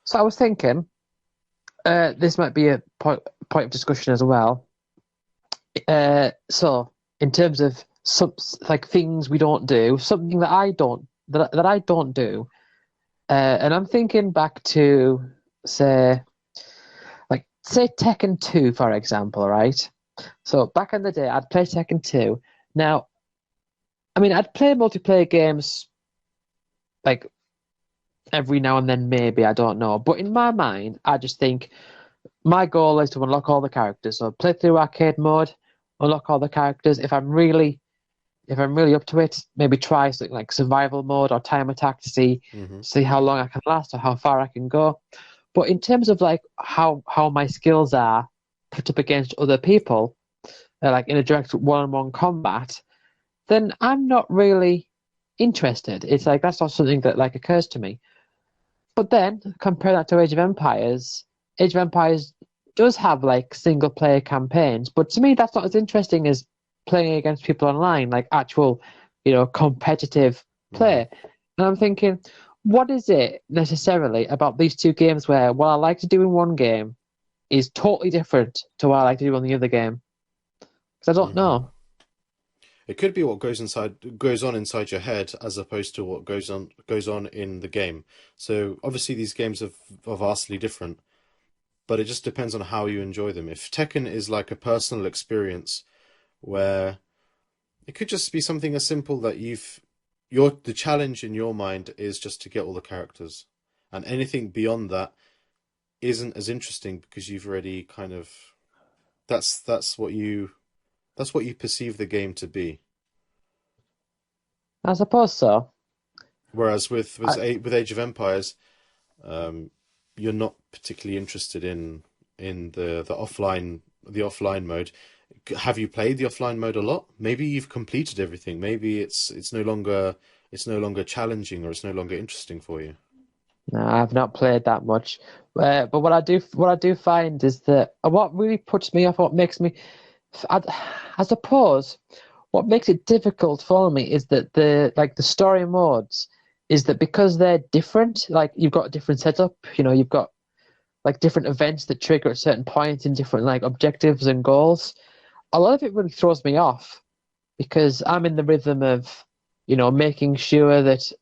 So I was thinking, this might be a point of discussion as well. So in terms of some like things we don't do, something that I don't do, and I'm thinking back to say Tekken 2, for example, right? So back in the day, I'd play Tekken 2. Now, I mean, I'd play multiplayer games like every now and then, maybe, I don't know. But in my mind, I just think my goal is to unlock all the characters. So play through arcade mode, unlock all the characters. If I'm really up to it, maybe try something like survival mode or time attack to see how long I can last or how far I can go. But in terms of like how my skills are put up against other people, like in a direct one-on-one combat, then I'm not really interested. It's like that's not something that like occurs to me. But then compare that to Age of Empires. Age of Empires does have like single-player campaigns, but to me that's not as interesting as playing against people online, like actual, competitive play. And I'm thinking, what is it necessarily about these two games where what I like to do in one game is totally different to what I like to do on the other game? Because I don't Hmm. know. It could be what goes on inside your head as opposed to what goes on in the game. So obviously these games are vastly different, but it just depends on how you enjoy them. If Tekken is like a personal experience where it could just be something as simple that the challenge in your mind is just to get all the characters, and anything beyond that isn't as interesting because you've already kind of that's what you perceive the game to be. I suppose so. Whereas I, with Age of Empires, um, you're not particularly interested in the offline mode. Have you played the offline mode a lot? Maybe you've completed everything. Maybe it's no longer challenging or it's no longer interesting for you. no, I've not played that much. But what I do find is that what really puts me off, what makes me, I, I suppose, what makes it difficult for me is that the story modes is that because they're different, like you've got a different setup, you've got like different events that trigger at certain points and different like objectives and goals. A lot of it really throws me off because I'm in the rhythm of, making sure that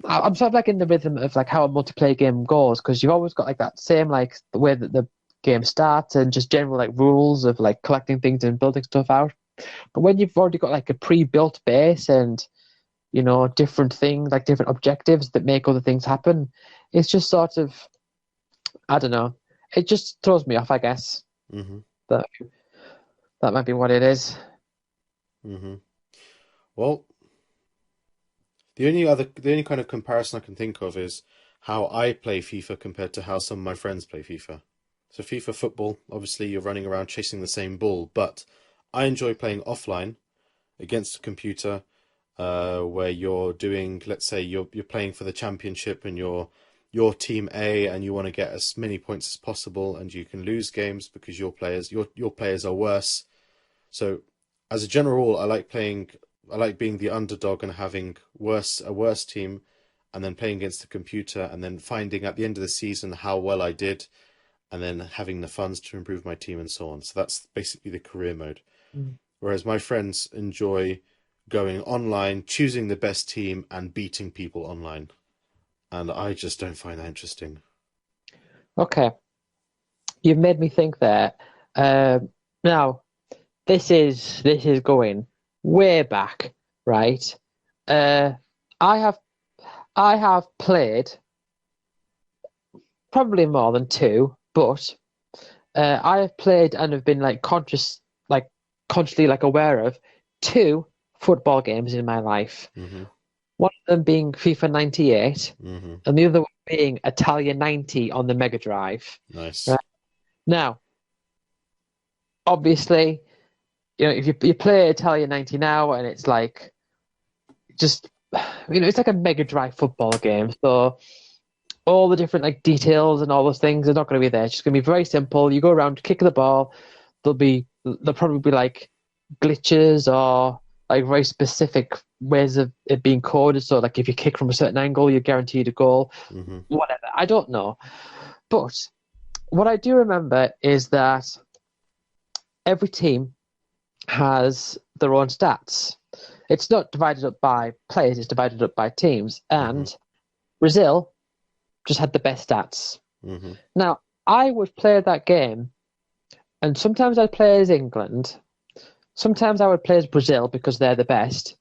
I'm sort of like in the rhythm of like how a multiplayer game goes because you've always got like that same like the way that the game starts and just general like rules of like collecting things and building stuff out. But when you've already got like a pre-built base and different things like different objectives that make other things happen, it's just sort of I don't know. It just throws me off, I guess. Hmm. That that might be what it is. Hmm. Well, the only kind of comparison I can think of is how I play FIFA compared to how some of my friends play FIFA. So FIFA football, obviously you're running around chasing the same ball, but I enjoy playing offline against a computer, where you're doing, let's say you're playing for the championship and you're team A and you want to get as many points as possible and you can lose games because your players are worse. So as a general rule, I like being the underdog and having a worse team and then playing against the computer and then finding at the end of the season how well I did and then having the funds to improve my team and so on. So that's basically the career mode. Mm. Whereas my friends enjoy going online, choosing the best team, and beating people online. And I just don't find that interesting. Okay, you've made me think there. Now, this is going way back, right? Uh, I have I have played probably more than two, but I have played and have been like consciously like aware of two football games in my life. Hmm. One of them being FIFA 98, Hmm. and the other one being Italia 90 on the Mega Drive. Nice. Right now, obviously, if you play Italia 90 now, and it's like just it's like a Mega Drive football game, so all the different like details and all those things are not going to be there. It's just going to be very simple. You go around, kick the ball. There'll probably be like glitches or like very specific ways of it being coded. So like if you kick from a certain angle, you're guaranteed a goal. Hmm. Whatever. I don't know. But what I do remember is that every team has their own stats. It's not divided up by players, it's divided up by teams. Hmm. And Brazil just had the best stats. Hmm. Now, I would play that game, and sometimes I'd play as England, sometimes I would play as Brazil because they're the best,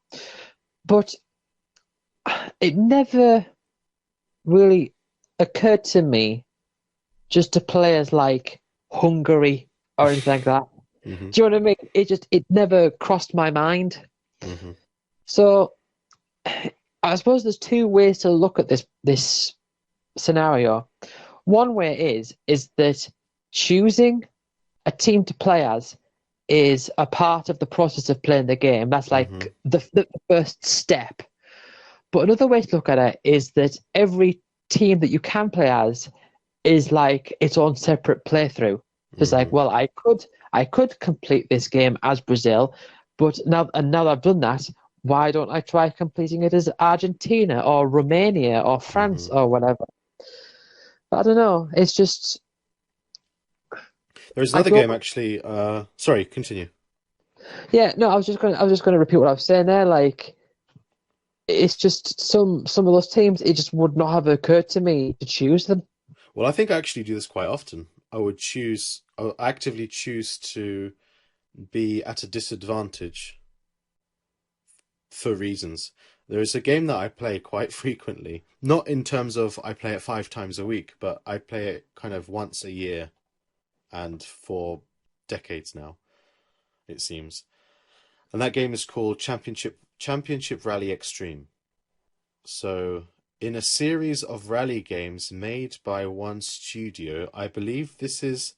but it never really occurred to me just to play as like Hungary or anything like that. Hmm. Do you know what I mean? It never crossed my mind. Hmm. So I suppose there's two ways to look at this scenario. One way is that choosing a team to play as is a part of the process of playing the game. That's Hmm. like the first step. But another way to look at it is that every team that you can play as is like its own separate playthrough. So it's like, Hmm. well, I could complete this game as Brazil, but now that I've done that, why don't I try completing it as Argentina or Romania or France Hmm. or whatever? But I don't know. It's just There's I another don't. game actually. Sorry, continue. Yeah, no. I was just going to repeat what I was saying there. Like, it's just some of those teams. It just would not have occurred to me to choose them. Well, I think I actually do this quite often. I would actively choose to be at a disadvantage for reasons. There is a game that I play quite frequently, not in terms of I play it 5 times a week, but I play it kind of once a year and for decades now, it seems. And that game is called Championship Rally Extreme. So, in a series of rally games made by one studio, I believe this is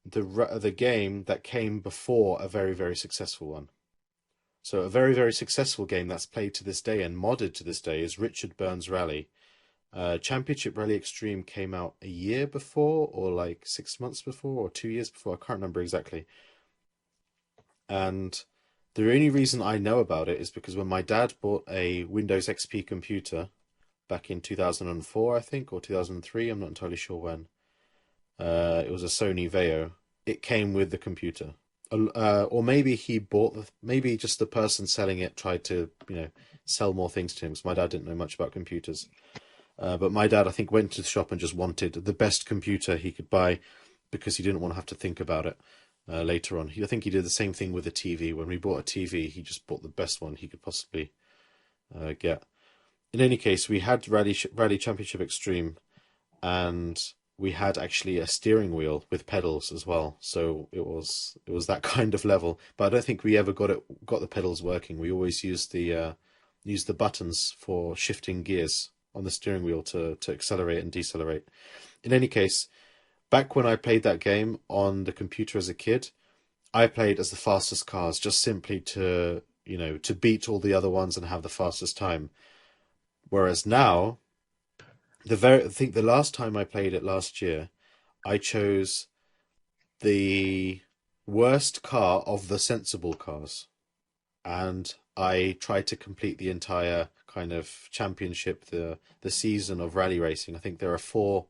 the game that came before a very, very successful one. So a very, very successful game that's played to this day and modded to this day is Richard Burns Rally. Championship Rally Extreme came out a year before, or like 6 months before, or 2 years before. I can't remember exactly. And the only reason I know about it is because when my dad bought a Windows XP computer back in 2004, I think, or 2003, I'm not entirely sure when. It was a Sony Vaio. It came with the computer. Or maybe maybe just the person selling it tried to, sell more things to him. Because my dad didn't know much about computers. But my dad, I think, went to the shop and just wanted the best computer he could buy because he didn't want to have to think about it later on. I think he did the same thing with the TV. When we bought a TV, he just bought the best one he could possibly get. In any case, we had Rally Championship Extreme, and we had actually a steering wheel with pedals as well. So it was that kind of level. But I don't think we ever got the pedals working. We always used the buttons for shifting gears on the steering wheel to accelerate and decelerate. In any case, back when I played that game on the computer as a kid, I played as the fastest cars just simply to beat all the other ones and have the fastest time. Whereas now, I think the last time I played it last year, I chose the worst car of the sensible cars, and I tried to complete the entire kind of championship, the season of rally racing. I think there are four.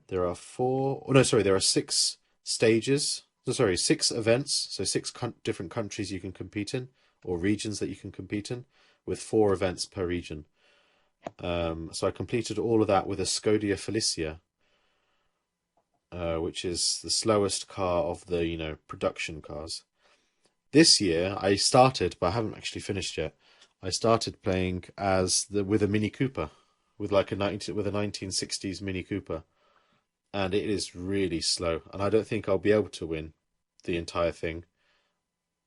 There are four. Oh no, sorry, there are 6 stages. No, sorry, 6 events. So six different countries you can compete in, or regions that you can compete in, with 4 events per region. So I completed all of that with a Scodia Felicia, which is the slowest car of the production cars. This year I started, but I haven't actually finished yet. I started playing with a Mini Cooper, with like with a 1960s Mini Cooper, and it is really slow. And I don't think I'll be able to win the entire thing,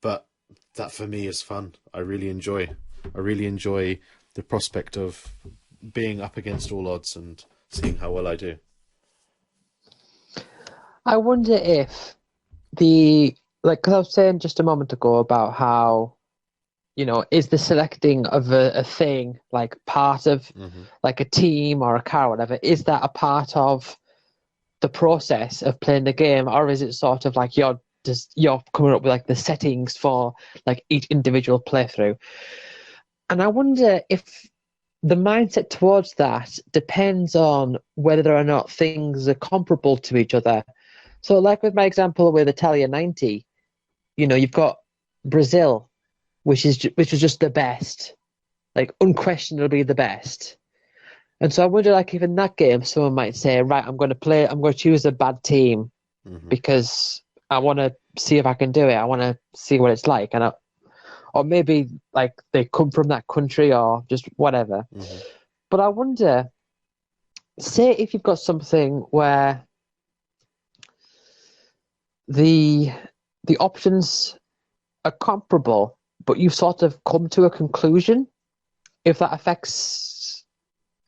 but that for me is fun. I really enjoy. I really enjoy the prospect of being up against all odds and seeing how well I do. I wonder if because I was saying just a moment ago about how, is the selecting of a thing like part of Hmm. like a team or a car or whatever, is that a part of the process of playing the game, or is it sort of like you're coming up with like the settings for like each individual playthrough? And I wonder if the mindset towards that depends on whether or not things are comparable to each other. So, like with my example with Italia 90, you've got Brazil, which was just the best, like unquestionably the best. And so I wonder, like, if in that game someone might say, right, I'm going to choose a bad team Hmm. because I want to see if I can do it. I want to see what it's like, or maybe like they come from that country or just whatever. Hmm. But I wonder, say if you've got something where the the options are comparable, but you've sort of come to a conclusion, if that affects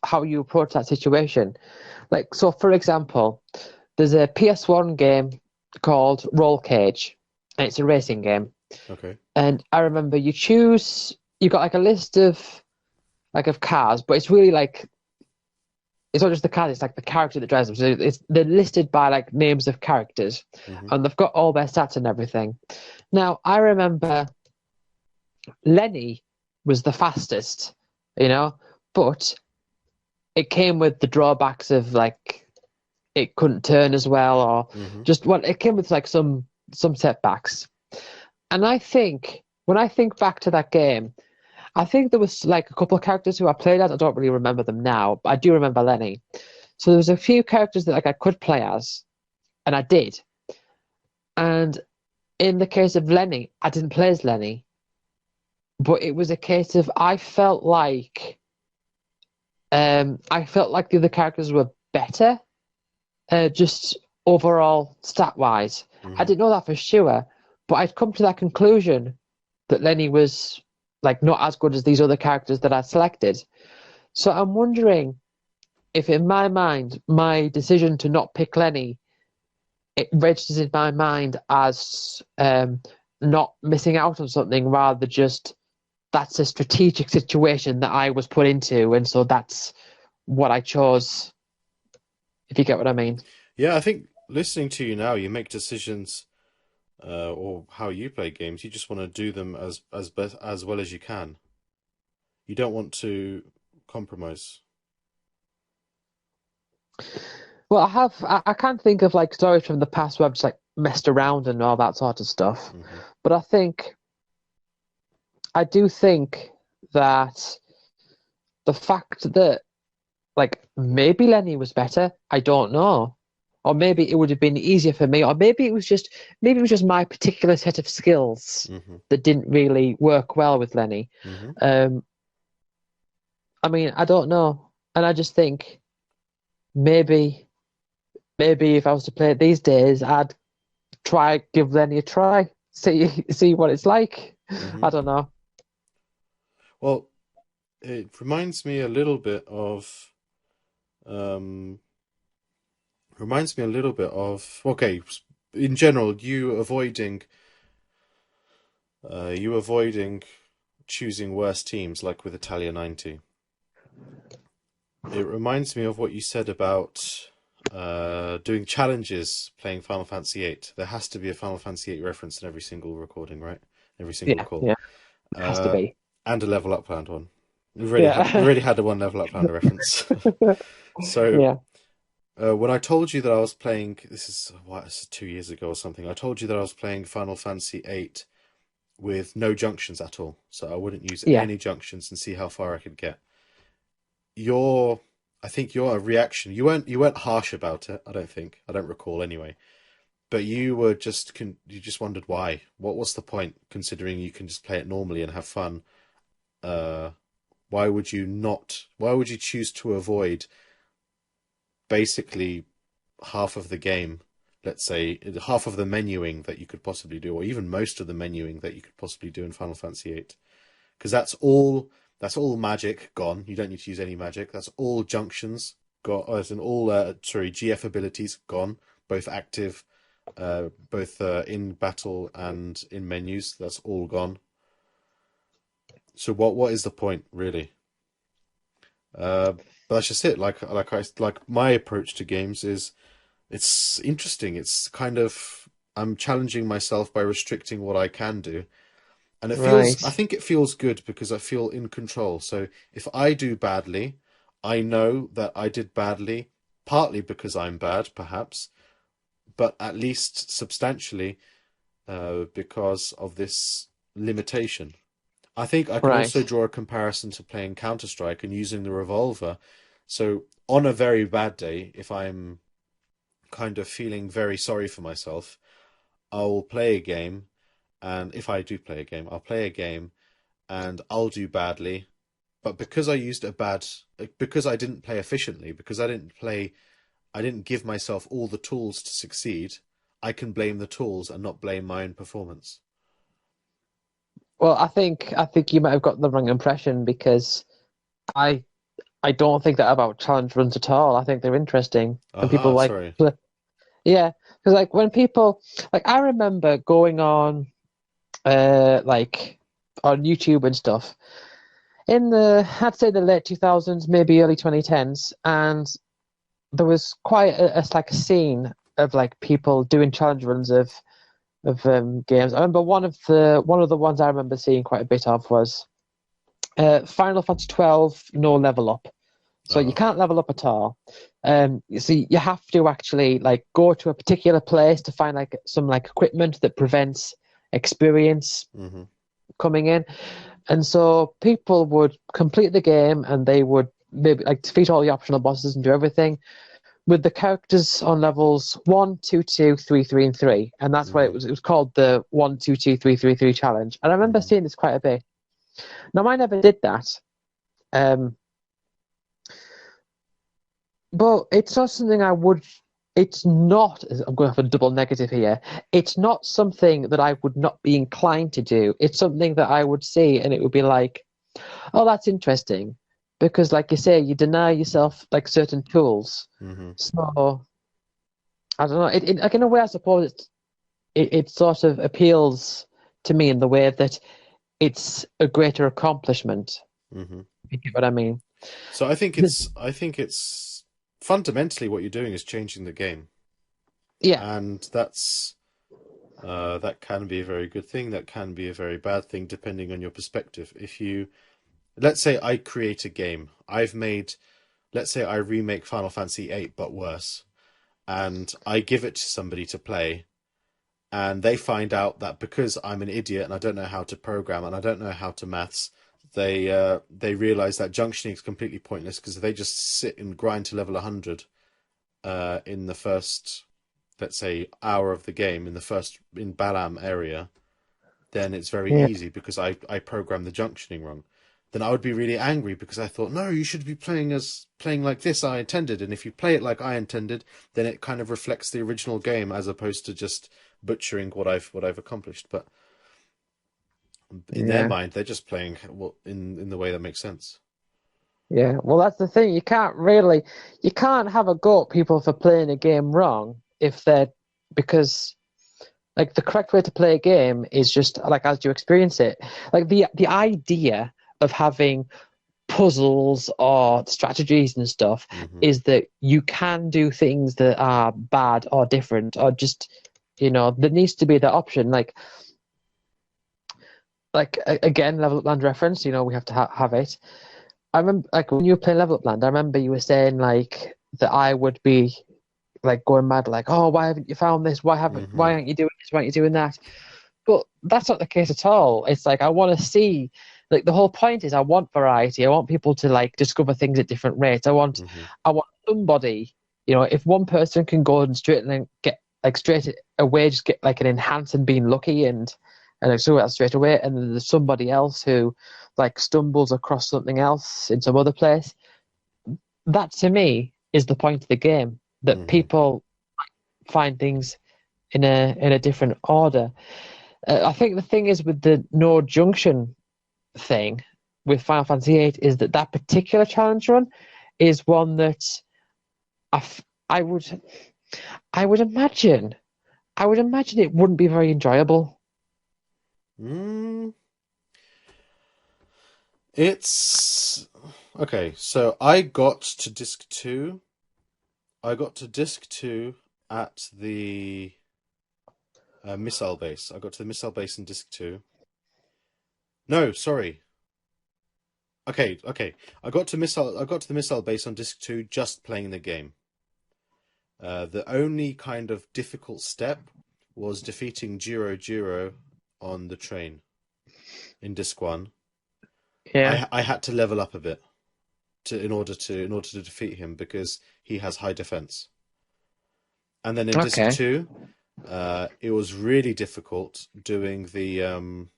how you approach that situation. Like, so for example, there's a PS1 game called Roll Cage, and it's a racing game. Okay. And I remember you got like a list of cars, but it's really like it's not just the cars, it's like the character that drives them. So they're listed by like names of characters, Hmm. and they've got all their stats and everything. Now I remember Lenny. was the fastest, but it came with the drawbacks of like it couldn't turn as well, or Hmm. it came with like some setbacks. And I think when I think back to that game, I think there was like a couple of characters who I played as. I don't really remember them now, but I do remember Lenny. So there was a few characters that like I could play as, and I did. And in the case of Lenny, I didn't play as Lenny, but it was a case of I felt like the other characters were better, just overall stat wise. I Hmm. didn't know that for sure, but I'd come to that conclusion that Lenny was like not as good as these other characters that I selected. So I'm wondering if in my mind, my decision to not pick Lenny, it registers in my mind as not missing out on something, rather just that's a strategic situation that I was put into, and so that's what I chose, if you get what I mean. Yeah, I think listening to you now, you make decisions or how you play games. You just want to do them as well as you can. You don't want to compromise. Well, I can't think of like stories from the past where I've just like messed around and all that sort of stuff. Hmm. But I do think that the fact that like maybe Lenny was better, I don't know. Or maybe it would have been easier for me, or maybe it was just my particular set of skills Hmm. that didn't really work well with Lenny. Hmm. Um, I mean, I don't know. And I just think maybe maybe if I was to play it these days, I'd give Lenny a try, see what it's like. Hmm. I don't know. Well, it reminds me a little bit of um okay, in general, you avoiding choosing worse teams like with Italia 90. It reminds me of what you said about doing challenges playing Final Fantasy VIII. There has to be a Final Fantasy VIII reference in every single recording, right? Every single Yeah, call. yeah, has to Uh, be. and a level up planned one. We Yeah, already had a one level up planned reference. So yeah, when I told you that I was playing, this is 2 years ago or something. I told you that I was playing Final Fantasy VIII with no junctions at all, so I wouldn't use yeah. any junctions and see how far I could get. Your, I think your reaction, you weren't harsh about it. I don't think. I don't recall anyway. But you just wondered why. What was the point? Considering you can just play it normally and have fun. Uh, why would you not? Why would you choose to avoid basically half of the game, let's say half of the menuing that you could possibly do, or even most of the menuing that you could possibly do in Final Fantasy VIII, because that's all magic gone. You don't need to use any magic. That's all junctions got, as in all GF abilities gone, both active, both in battle and in menus. That's all gone. So what is the point really? But that's just it. Like my approach to games is it's interesting. It's kind of I'm challenging myself by restricting what I can do. And I Right, think it feels good because I feel in control. So if I do badly, I know that I did badly, partly because I'm bad, perhaps, but at least substantially, because of this limitation. I think I can also right, draw a comparison to playing CounterStrike and using the revolver. So on a very bad day, if I'm kind of feeling very sorry for myself, I'll play a game, and if I do play a game, I'll play a game and I'll do badly. But because I didn't play efficiently, because I didn't give myself all the tools to succeed, I can blame the tools and not blame my own performance. well, I think you might have got the wrong impression, because I I don't think that about challenge runs at all. I think they're interesting, and people Aha, like sorry. yeah, because like when people like I remember going on like on YouTube and stuff in the I'd say the late 2000s, maybe early 2010s, and there was quite like a scene of like people doing challenge runs of games. I remember one of the ones I remember seeing quite a bit of was Final Fantasy 12, no level up. So you Oh. can't level up at all. You see, you have to actually like go to a particular place to find like some like equipment that prevents experience Hmm. coming in. And so people would complete the game and they would maybe like defeat all the optional bosses and do everything with the characters on levels 1, 2, 2, 3, 3, and 3. And that's why Hmm. it was called the 1, 2, 2, 3, 3, 3 challenge. And I remember Hmm. seeing this quite a bit. Now I never did that. Um, but it's not something I would. It's not. I'm going to have a double negative here. It's not something that I would not be inclined to do. It's something that I would see, and it would be like, "Oh, that's interesting," because, like you say, you deny yourself like certain tools. Hmm. So I don't know. Like in a way, I suppose it sort of appeals to me in the way that it's a greater accomplishment. Hmm. If you get what I mean? So I think it's fundamentally what you're doing is changing the game, Yeah, and that can be a very good thing. That can be a very bad thing, depending on your perspective. If you, let's say, I create a game, let's say, I remake Final Fantasy VIII, but worse, and I give it to somebody to play, and they find out that because I'm an idiot and I don't know how to program and I don't know how to maths, they realize that junctioning is completely pointless because they just sit and grind to level 100 in the first, let's say, hour of the game in Balam area, then it's very yeah, easy because I programmed the junctioning wrong. Then I would be really angry because I thought, no, you should be playing like this I intended. And if you play it like I intended, then it kind of reflects the original game as opposed to just butchering what I've accomplished. But in their yeah. mind, they're just playing in the way that makes sense. Yeah, well, that's the thing. You can't have a go at people for playing a game wrong if they're, because like the correct way to play a game is just like as you experience it. Like the idea of having puzzles or strategies and stuff Hmm. is that you can do things that are bad or different or just, there needs to be that option. Again, level up land reference, we have to have it. I remember, like, when you were playing Level Up Land, I remember you were saying, like, that I would be, like, going mad, like, oh, why haven't you found this? Hmm. Why aren't you doing this? Why aren't you doing that? But that's not the case at all. It's like, I want to see, like, the whole point is I want variety. I want people to, like, discover things at different rates. Hmm. I want somebody, if one person can go and straight and then get, like, straight away, just get, like, an enhance and being lucky and like, so that straight away. And then there's somebody else who, like, stumbles across something else in some other place. That to me is the point of the game, that Hmm. people find things in a different order. I think the thing is with the no junction thing with Final Fantasy VIII is that particular challenge run is one that I, f- I would I would imagine it wouldn't be very enjoyable. Mm, it's okay. So I got to disc 2 at the missile base. I got to the missile base in disc 2. No, sorry. Okay, okay. I got to the missile base on disc 2 just playing the game. The only kind of difficult step was defeating Jiro Jiro on the train in disc 1. Yeah. I had to level up a bit in order to defeat him because he has high defense. And then in disc Okay. 2, it was really difficult doing in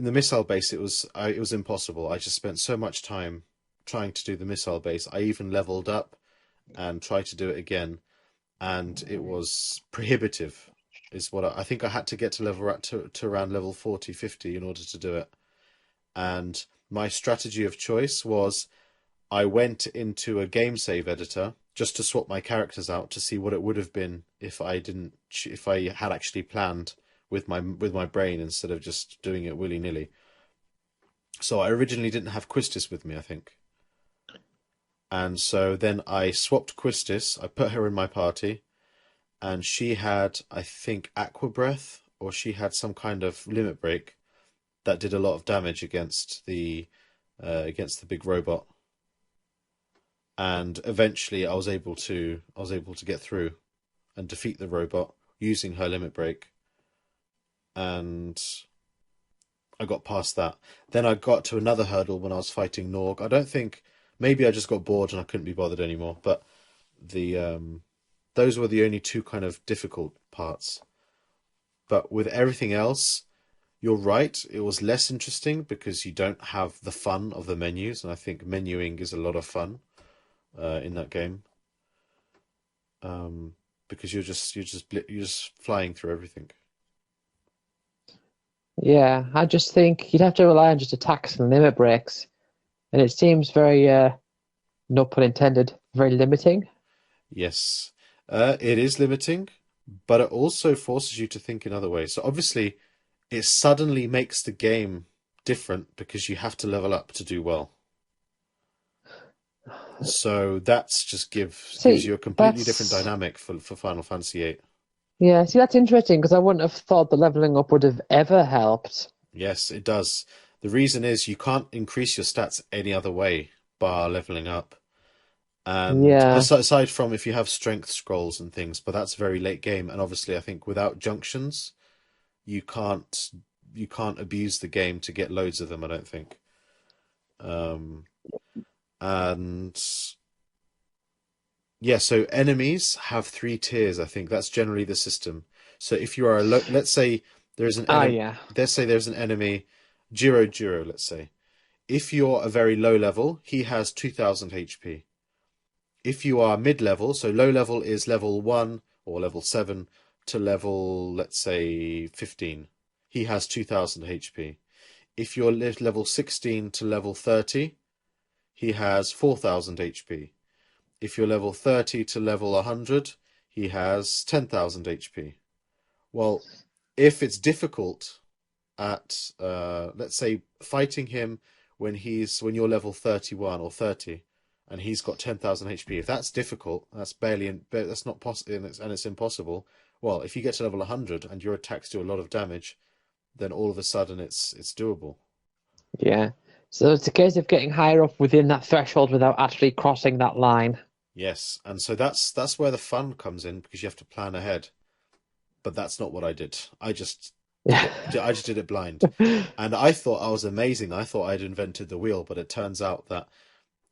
the missile base. It was impossible. I just spent so much time trying to do the missile base. I even leveled up and tried to do it again, and it was prohibitive. Is what I think I had to get to to around level 40, 50 in order to do it. And my strategy of choice was I went into a game save editor just to swap my characters out to see what it would have been if I had actually planned with my brain instead of just doing it willy nilly. So I originally didn't have Quistis with me, I think, and so then I swapped Quistis. I put her in my party, and she had, I think, Aqua Breath, or she had some kind of limit break, that did a lot of damage against the big robot, and eventually I was able to get through and defeat the robot using her limit break, and I got past that. Then I got to another hurdle when I was fighting Norg. I don't think, maybe I just got bored and I couldn't be bothered anymore, but the those were the only two kind of difficult parts. But with everything else, you're right, it was less interesting because you don't have the fun of the menus, and I think menuing is a lot of fun in that game. Because you're just flying through everything. Yeah, I just think you'd have to rely on just attacks and limit breaks, and it seems very, no pun intended, very limiting. Yes, it is limiting, but it also forces you to think in other ways. So obviously, it suddenly makes the game different because you have to level up to do well. So that's just gives you See, a completely different that's dynamic for Final Fantasy VIII. yeah. See, that's interesting because I wouldn't have thought the leveling up would have ever helped. Yes, it does. The reason is you can't increase your stats any other way bar leveling up. And Yeah, aside from if you have strength scrolls and things, but that's very late game. And obviously, I think without junctions, you can't you can't abuse the game to get loads of them. I don't think. Um, and yeah, so enemies have three tiers. I think that's generally the system. So if you are let's say there's an ah, enemy, yeah, let's say there's an enemy, Jiro Jiro. Let's say if you're a very low level, he has 2,000 HP. If you are mid-level, so low level is level 1 or level 7 to level, let's say, 15, he has 2,000 HP. If you're level 16 to level 30, he has 4,000 HP. If you're level 30 to level 100, he has 10,000 HP. Well, if it's difficult at, let's say, fighting him when you're level 31 or 30, and he's got 10,000 HP. If that's difficult, that's not possible, and it's impossible. Well, if you get to level 100 and your attacks do a lot of damage, then all of a sudden it's doable. yeah. So it's a case of getting higher up within that threshold without actually crossing that line. Yes, and so that's where the fun comes in because you have to plan ahead. But that's not what I did. Yeah. I just did it blind, and I thought I was amazing. I thought I'd invented the wheel, but it turns out that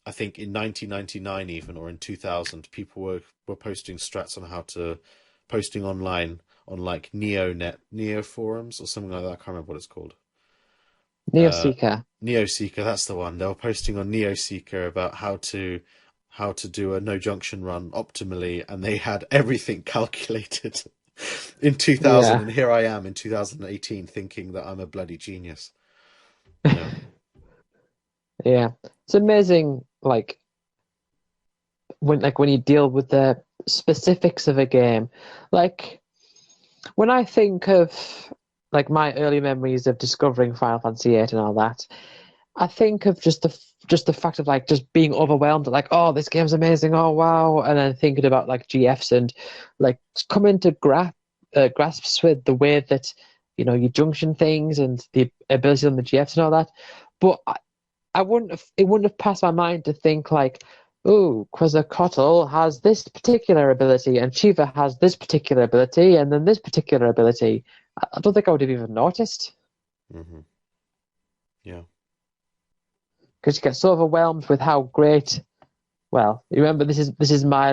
I think in 1999 even or in 2000 people were posting strats on how to posting online on like Neo forums or something like that. I can't remember what it's called. Uh, Neoseeker. NeoSeeker, that's the one. They were posting on NeoSeeker about how to do a no junction run optimally, and they had everything calculated in 2000. Yeah. And here I am in 2018 thinking that I'm a bloody genius. Yeah. Yeah. It's amazing, like when you deal with the specifics of a game. Like when I think of like my early memories of discovering Final Fantasy VIII and all that, I think of just the fact of like just being overwhelmed, like, oh, this game's amazing, oh wow, and then thinking about like GFs and like coming to grasps with the way that you junction things and the ability on the GFs and all that. But I it wouldn't have passed my mind to think like, oh, Quetzalcoatl has this particular ability and Shiva has this particular ability and then this particular ability. I don't think I would have even noticed Hmm. Yeah. because you get so overwhelmed with how great. Well, you remember this is my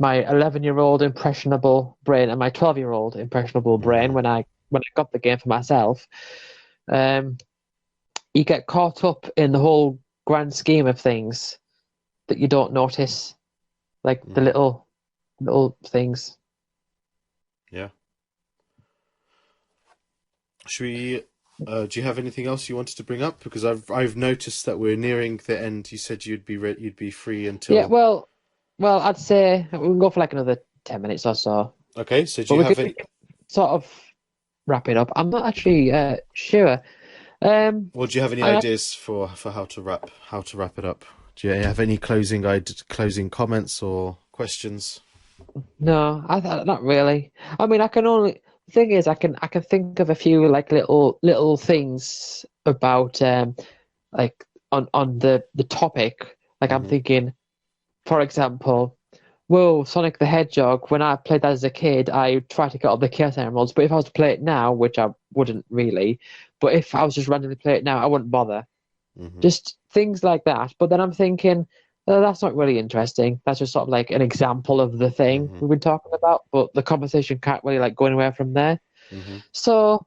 11-year-old impressionable brain and my 12-year-old impressionable brain Hmm. when I got the game for myself. Um, you get caught up in the whole grand scheme of things that you don't notice, like the Hmm. little things. Yeah. Should we? Do you have anything else you wanted to bring up? Because I've noticed that we're nearing the end. You said you'd be free Yeah, until. well, I'd say we can go for like another 10 minutes or so, Okay, so do but you have we any? can sort of wrap it up. I'm not actually sure. Um, Well, do you have any I ideas for how to wrap it up? Do you have any closing comments or questions? No, not really. I mean, I can only the thing is, I can think of a few like little things about like on the topic. Like I'm Hmm. thinking, for example, whoa, Sonic the Hedgehog. When I played that as a kid, I tried to get all the Chaos Emeralds. But if I was to play it now, which I wouldn't really, but if I was just randomly play it now, I wouldn't bother. Hmm. Just things like that. But then I'm thinking, that's not really interesting. That's just sort of like an example of the thing Hmm. we've been talking about. But the conversation can't really like go anywhere from there. Hmm. So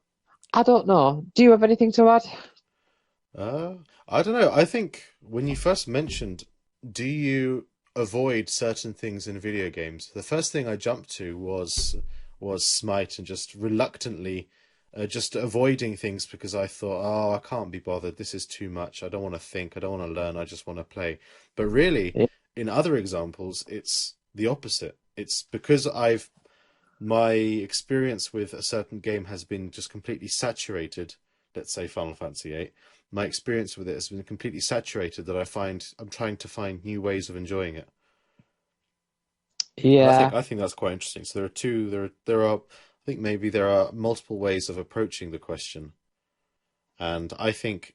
I don't know. Do you have anything to add? Uh, I don't know. I think when you first mentioned, do you avoid certain things in video games? The first thing I jumped to was Smite and just reluctantly just avoiding things because I thought, oh, I can't be bothered. This is too much. I don't want to think. I don't want to learn. I just want to play. But really, Yeah. in other examples, it's the opposite. It's because I've my experience with a certain game has been just completely saturated. Let's say Final Fantasy VIII. My experience with it has been completely saturated that I'm trying to find new ways of enjoying it, and Yeah. I think that's quite interesting. So there are I think maybe there are multiple ways of approaching the question, and I think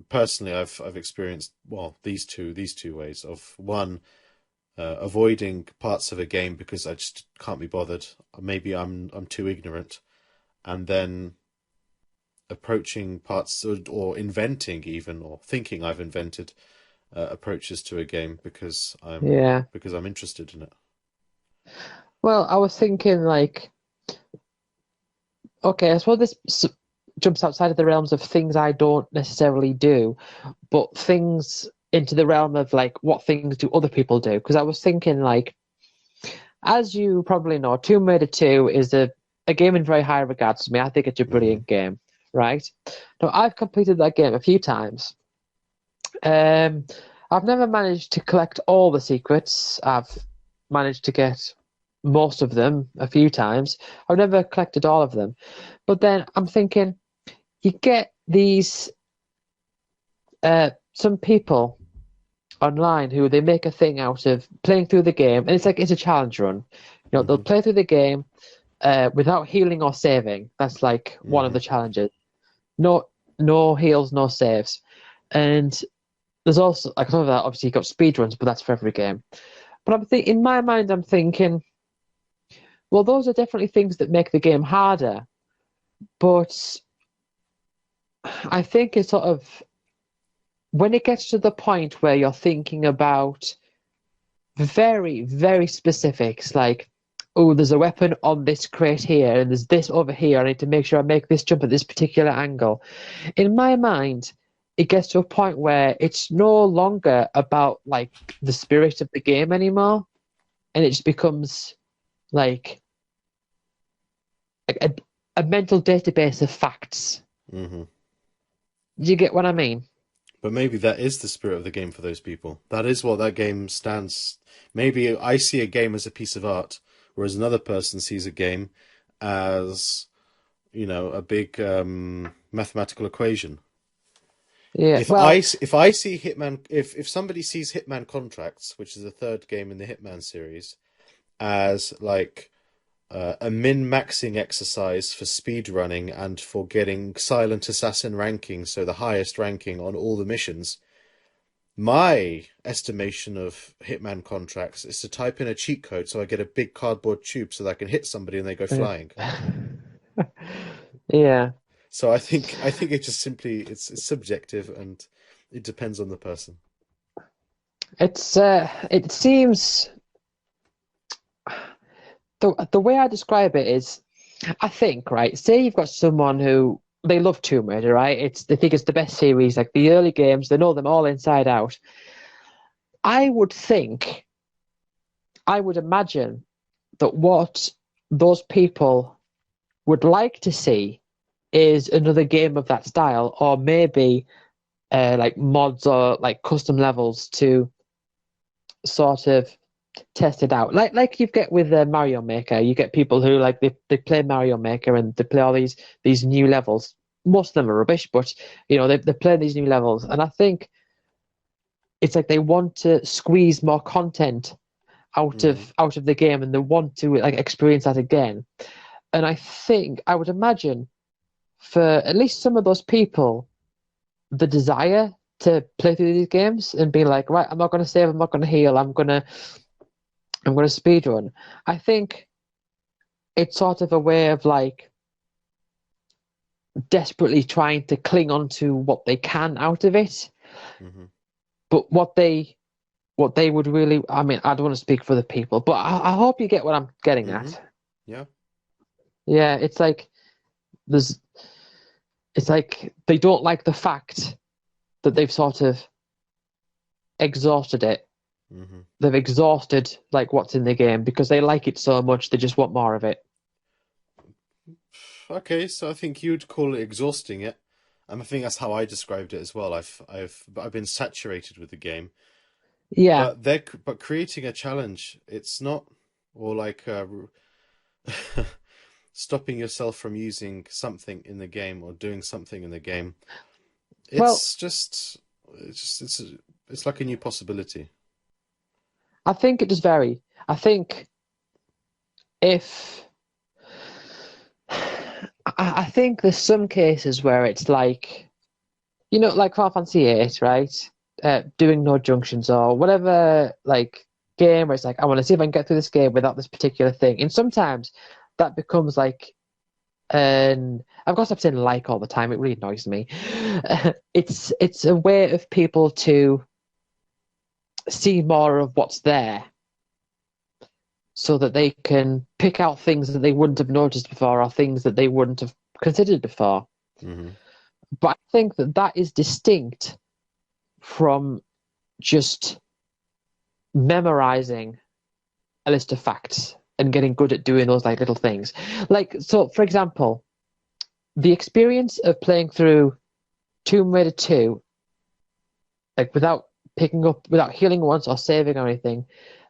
personally I've experienced well these two ways of one avoiding parts of a game because I just can't be bothered. Maybe I'm too ignorant, and then approaching parts or inventing even or thinking I've invented approaches to a game Yeah. because I'm interested in it. Well, I was thinking like, okay, I suppose jumps outside of the realms of things I don't necessarily do, but things into the realm of like what things do other people do? Because I was thinking like, as you probably know, Tomb Raider 2 is a game in very high regards to me. I think it's a Hmm. brilliant game, right? Now I've completed that game a few times. Um, I've never managed to collect all the secrets. I've managed to get most of them a few times. I've never collected all of them. But then I'm thinking, you get these some people online who they make a thing out of playing through the game, and it's a challenge run. They'll Hmm. play through the game without healing or saving. That's like one of Hmm. the challenges. No, no heals, no saves, and there's also like some of that. Obviously, you got speed runs, but that's for every game. But in my mind, I'm thinking, well, those are definitely things that make the game harder. But I think it's sort of when it gets to the point where you're thinking about very, very specifics, like, oh, there's a weapon on this crate here, and there's this over here. I need to make sure I make this jump at this particular angle. In my mind, it gets to a point where it's no longer about like the spirit of the game anymore, and it just becomes like a, a mental database of facts. Hmm. Do you get what I mean? But maybe that is the spirit of the game for those people. That is what that game stands. Maybe I see a game as a piece of art, whereas another person sees a game as, a big mathematical equation. Yeah. If I Well, if I see Hitman, if somebody sees Hitman Contracts, which is the third game in the Hitman series, as like a min-maxing exercise for speed running and for getting silent assassin ranking, so the highest ranking on all the missions, my estimation of Hitman Contracts is to type in a cheat code so I get a big cardboard tube so that I can hit somebody and they go yeah. flying. Yeah. So I think it just simply it's subjective and it depends on the person. It seems the way I describe it is I think, right, say you've got someone who they love Tomb Raider, right? They think it's the best series, like the early games, they know them all inside out. I would think, I would imagine that what those people would like to see is another game of that style, or maybe like mods or like custom levels to sort of test it out. Like you get with Mario Maker, you get people who like they play Mario Maker and they play all these new levels. Most of them are rubbish, but they play these new levels, and I think it's like they want to squeeze more content out Hmm. of the game, and they want to like experience that again. And I would imagine for at least some of those people, the desire to play through these games and be like, right, I'm not going to save, I'm not going to heal, I'm going to speedrun. I think it's sort of a way of like desperately trying to cling on to what they can out of it. Hmm. But what they would really, I mean, I don't want to speak for the people, but I hope you get what I'm getting Hmm. at. Yeah. Yeah, there's, it's like they don't like the fact that they've sort of exhausted it. Hmm. They've exhausted like what's in the game because they like it so much they just want more of it. Okay, so I think you'd call it exhausting it, and I think that's how I described it as well. I've been saturated with the game, Yeah. but creating a challenge, it's not, or like stopping yourself from using something in the game or doing something in the game. Well, It's just, it's like a new possibility. I think it does vary. I think if I think there's some cases where it's like like Final Fantasy VIII, right? Doing no junctions or whatever, like game where it's like I want to see if I can get through this game without this particular thing. And sometimes that becomes like, and I've got to stop saying like all the time. It really annoys me. It's a way of people to see more of what's there, so that they can pick out things that they wouldn't have noticed before or things that they wouldn't have considered before. Hmm. But I think that that is distinct from just memorizing a list of facts and getting good at doing those like little things. Like, so for example, the experience of playing through Tomb Raider 2, like without healing once or saving or anything,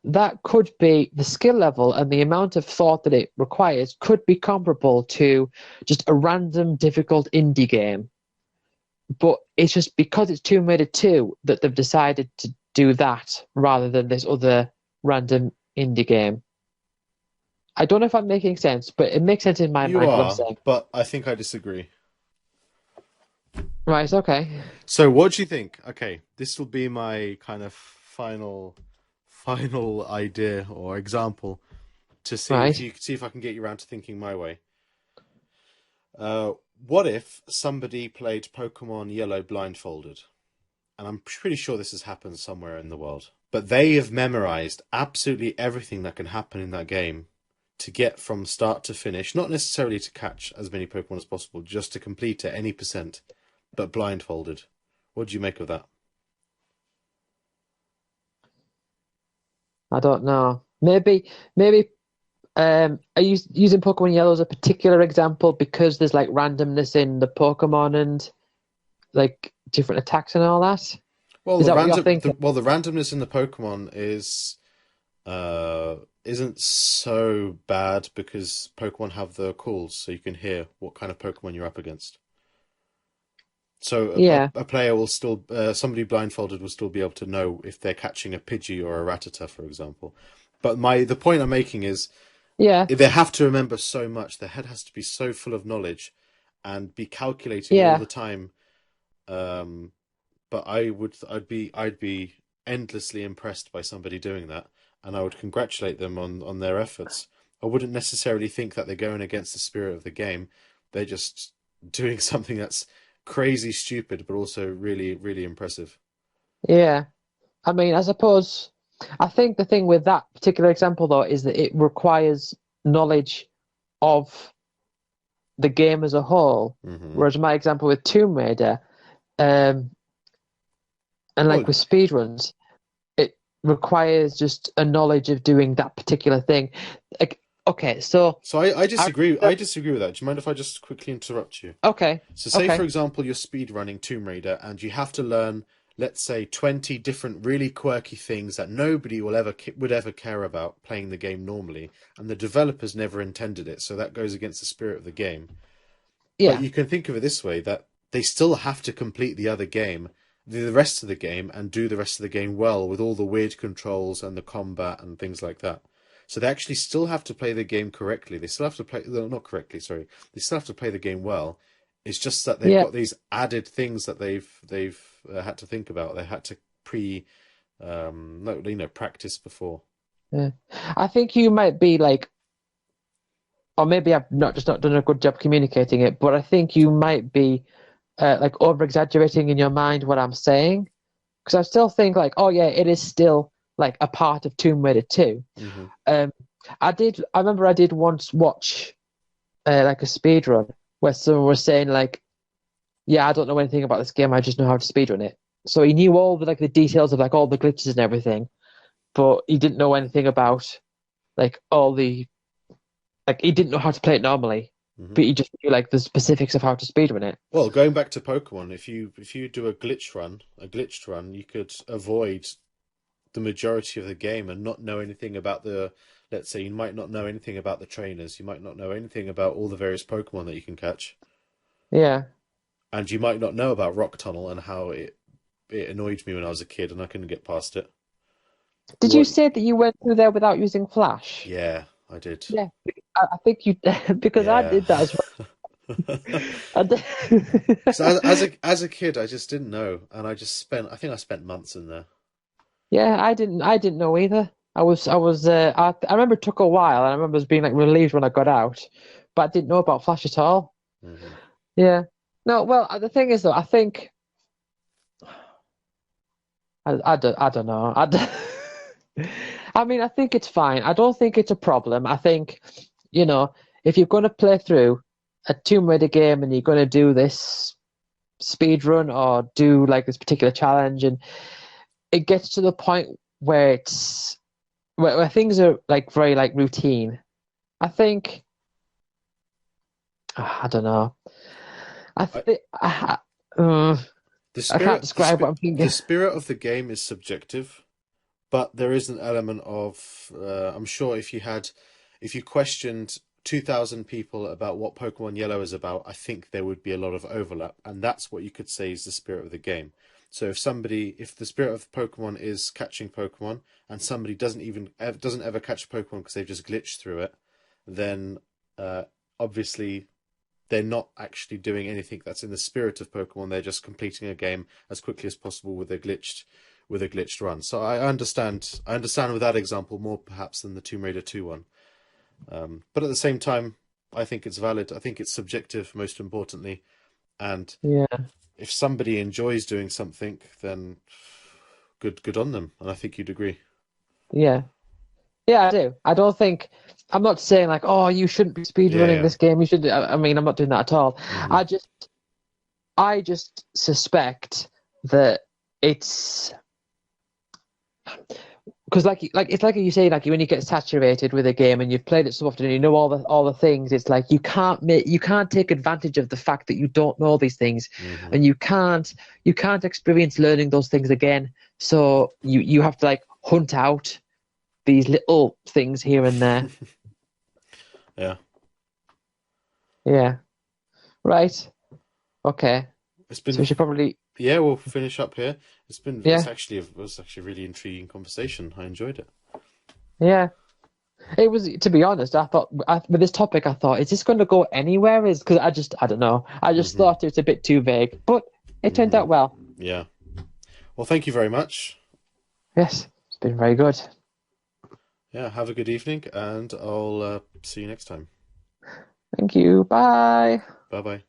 that could be the skill level and the amount of thought that it requires could be comparable to just a random difficult indie game. But it's just because it's Tomb Raider 2 that they've decided to do that rather than this other random indie game. I don't know if I'm making sense, but it makes sense in my You mind what I'm are, saying. but I think I disagree. Right, okay. So what do you think? Okay, this will be my kind of final idea or example to Right. see if I can get you around to thinking my way. Uh, what if somebody played Pokemon Yellow blindfolded? And I'm pretty sure this has happened somewhere in the world. But they have memorized absolutely everything that can happen in that game to get from start to finish, not necessarily to catch as many Pokemon as possible, just to complete at any percent, but blindfolded. What do you make of that? I don't know. Maybe are you using Pokemon Yellow as a particular example because there's like randomness in the Pokemon and like different attacks and all that? Well, Is that what you're thinking? the randomness in the Pokemon isn't so bad because Pokemon have the calls, so you can hear what kind of Pokemon you're up against. So Yeah, a player will still somebody blindfolded will still be able to know if they're catching a Pidgey or a Rattata, for example. But the point I'm making is yeah, they have to remember so much. Their head has to be so full of knowledge and be calculating all yeah, the time. Um, but I'd be endlessly impressed by somebody doing that, and I would congratulate them on their efforts. I wouldn't necessarily think that they're going against the spirit of the game. They're just doing something that's crazy stupid, but also really, really impressive. yeah. I mean, I think the thing with that particular example though is that it requires knowledge of the game as a whole, Hmm. whereas my example with Tomb Raider, um, and like Well, with speedruns, it requires just a knowledge of doing that particular thing. Like, okay, so so I I disagree. I disagree with that. Do you mind if I just quickly interrupt you? okay, So, say for okay, example, you're speed running Tomb Raider, and you have to learn, let's say, 20 different really quirky things that nobody would ever care about playing the game normally, and the developers never intended it. So that goes against the spirit of the game. But yeah, you can think of it this way: that they still have to complete the other game, the rest of the game, and do the rest of the game well with all the weird controls and the combat and things like that. So they actually still have to play the game correctly. They still have to play, no, not correctly, sorry. They still have to play the game well. It's just that they've Yeah, got these added things that they've had to think about. They had to no, practice before. yeah. I think you might be like, or maybe I've not done a good job communicating it, but I think you might be like over exaggerating in your mind what I'm saying. Because I still think like, oh yeah, it is still like a part of Tomb Raider 2. Hmm. Um, I remember I did once watch like a speed run where someone was saying like, yeah, I don't know anything about this game, I just know how to speed run it. So he knew all the details of like all the glitches and everything, but he didn't know anything about like all the like he didn't know how to play it normally, Hmm. but he just knew like the specifics of how to speed run it. Well, going back to Pokemon, if you do a glitched run, you could avoid the majority of the game and not know anything about the, let's say you might not know anything about the trainers, you might not know anything about all the various Pokemon that you can catch, Yeah. and you might not know about Rock Tunnel and how it annoyed me when I was a kid and I couldn't get past it. Did you What? say that you went through there without using Flash? Yeah, I did. Yeah, I think you because I Yeah. did that as well. I did- So as a kid, I just didn't know, and I think I spent months in there. Yeah, I didn't know either. I remember it took a while, and I remember being like relieved when I got out, but I didn't know about Flash at all. Hmm. Yeah. No, well, the thing is though, I think I don't know. I mean, I think it's fine. I don't think it's a problem. I think, if you're going to play through a Tomb Raider game and you're going to do this speed run or do like this particular challenge, and it gets to the point where where things are like very like routine. I think I don't know. I I, think the I can't spirit describe what I'm the thinking. spirit of the game is subjective, but there is an element of I'm sure if you questioned 2,000 people about what Pokemon Yellow is about, I think there would be a lot of overlap, and that's what you could say is the spirit of the game. So if the spirit of Pokemon is catching Pokemon, and somebody doesn't ever catch Pokemon because they've just glitched through it, then obviously they're not actually doing anything that's in the spirit of Pokemon. They're just completing a game as quickly as possible with a glitched run. So I understand. I understand with that example more perhaps than the Tomb Raider 2 one. But at the same time, I think it's valid. I think it's subjective, most importantly. And Yeah, if somebody enjoys doing something, then good on them. And I think you'd agree. yeah, yeah. I do. I don't think I'm not saying like, oh, you shouldn't be Yeah, speedrunning yeah. this game. You should. I mean, I'm not doing that at all. Hmm. I just I just suspect that it's because it's like you say like when you get saturated with a game and you've played it so often and you know all the things, it's like you can't take advantage of the fact that you don't know these things, Hmm. and you can't experience learning those things again, so you have to like hunt out these little things here and there. Yeah. Yeah, right. Okay, It's so been we should probably Yeah, we'll finish up here. yeah, It was actually a really intriguing conversation. I enjoyed it. yeah. It was, to be honest, with this topic, I thought, is this going to go anywhere? Is because I don't know. I just Hmm. thought it was a bit too vague, but it turned Hmm. out well. Yeah. Well, thank you very much. Yes, it's been very good. Yeah, have a good evening, and I'll see you next time. Thank you. Bye. Bye bye.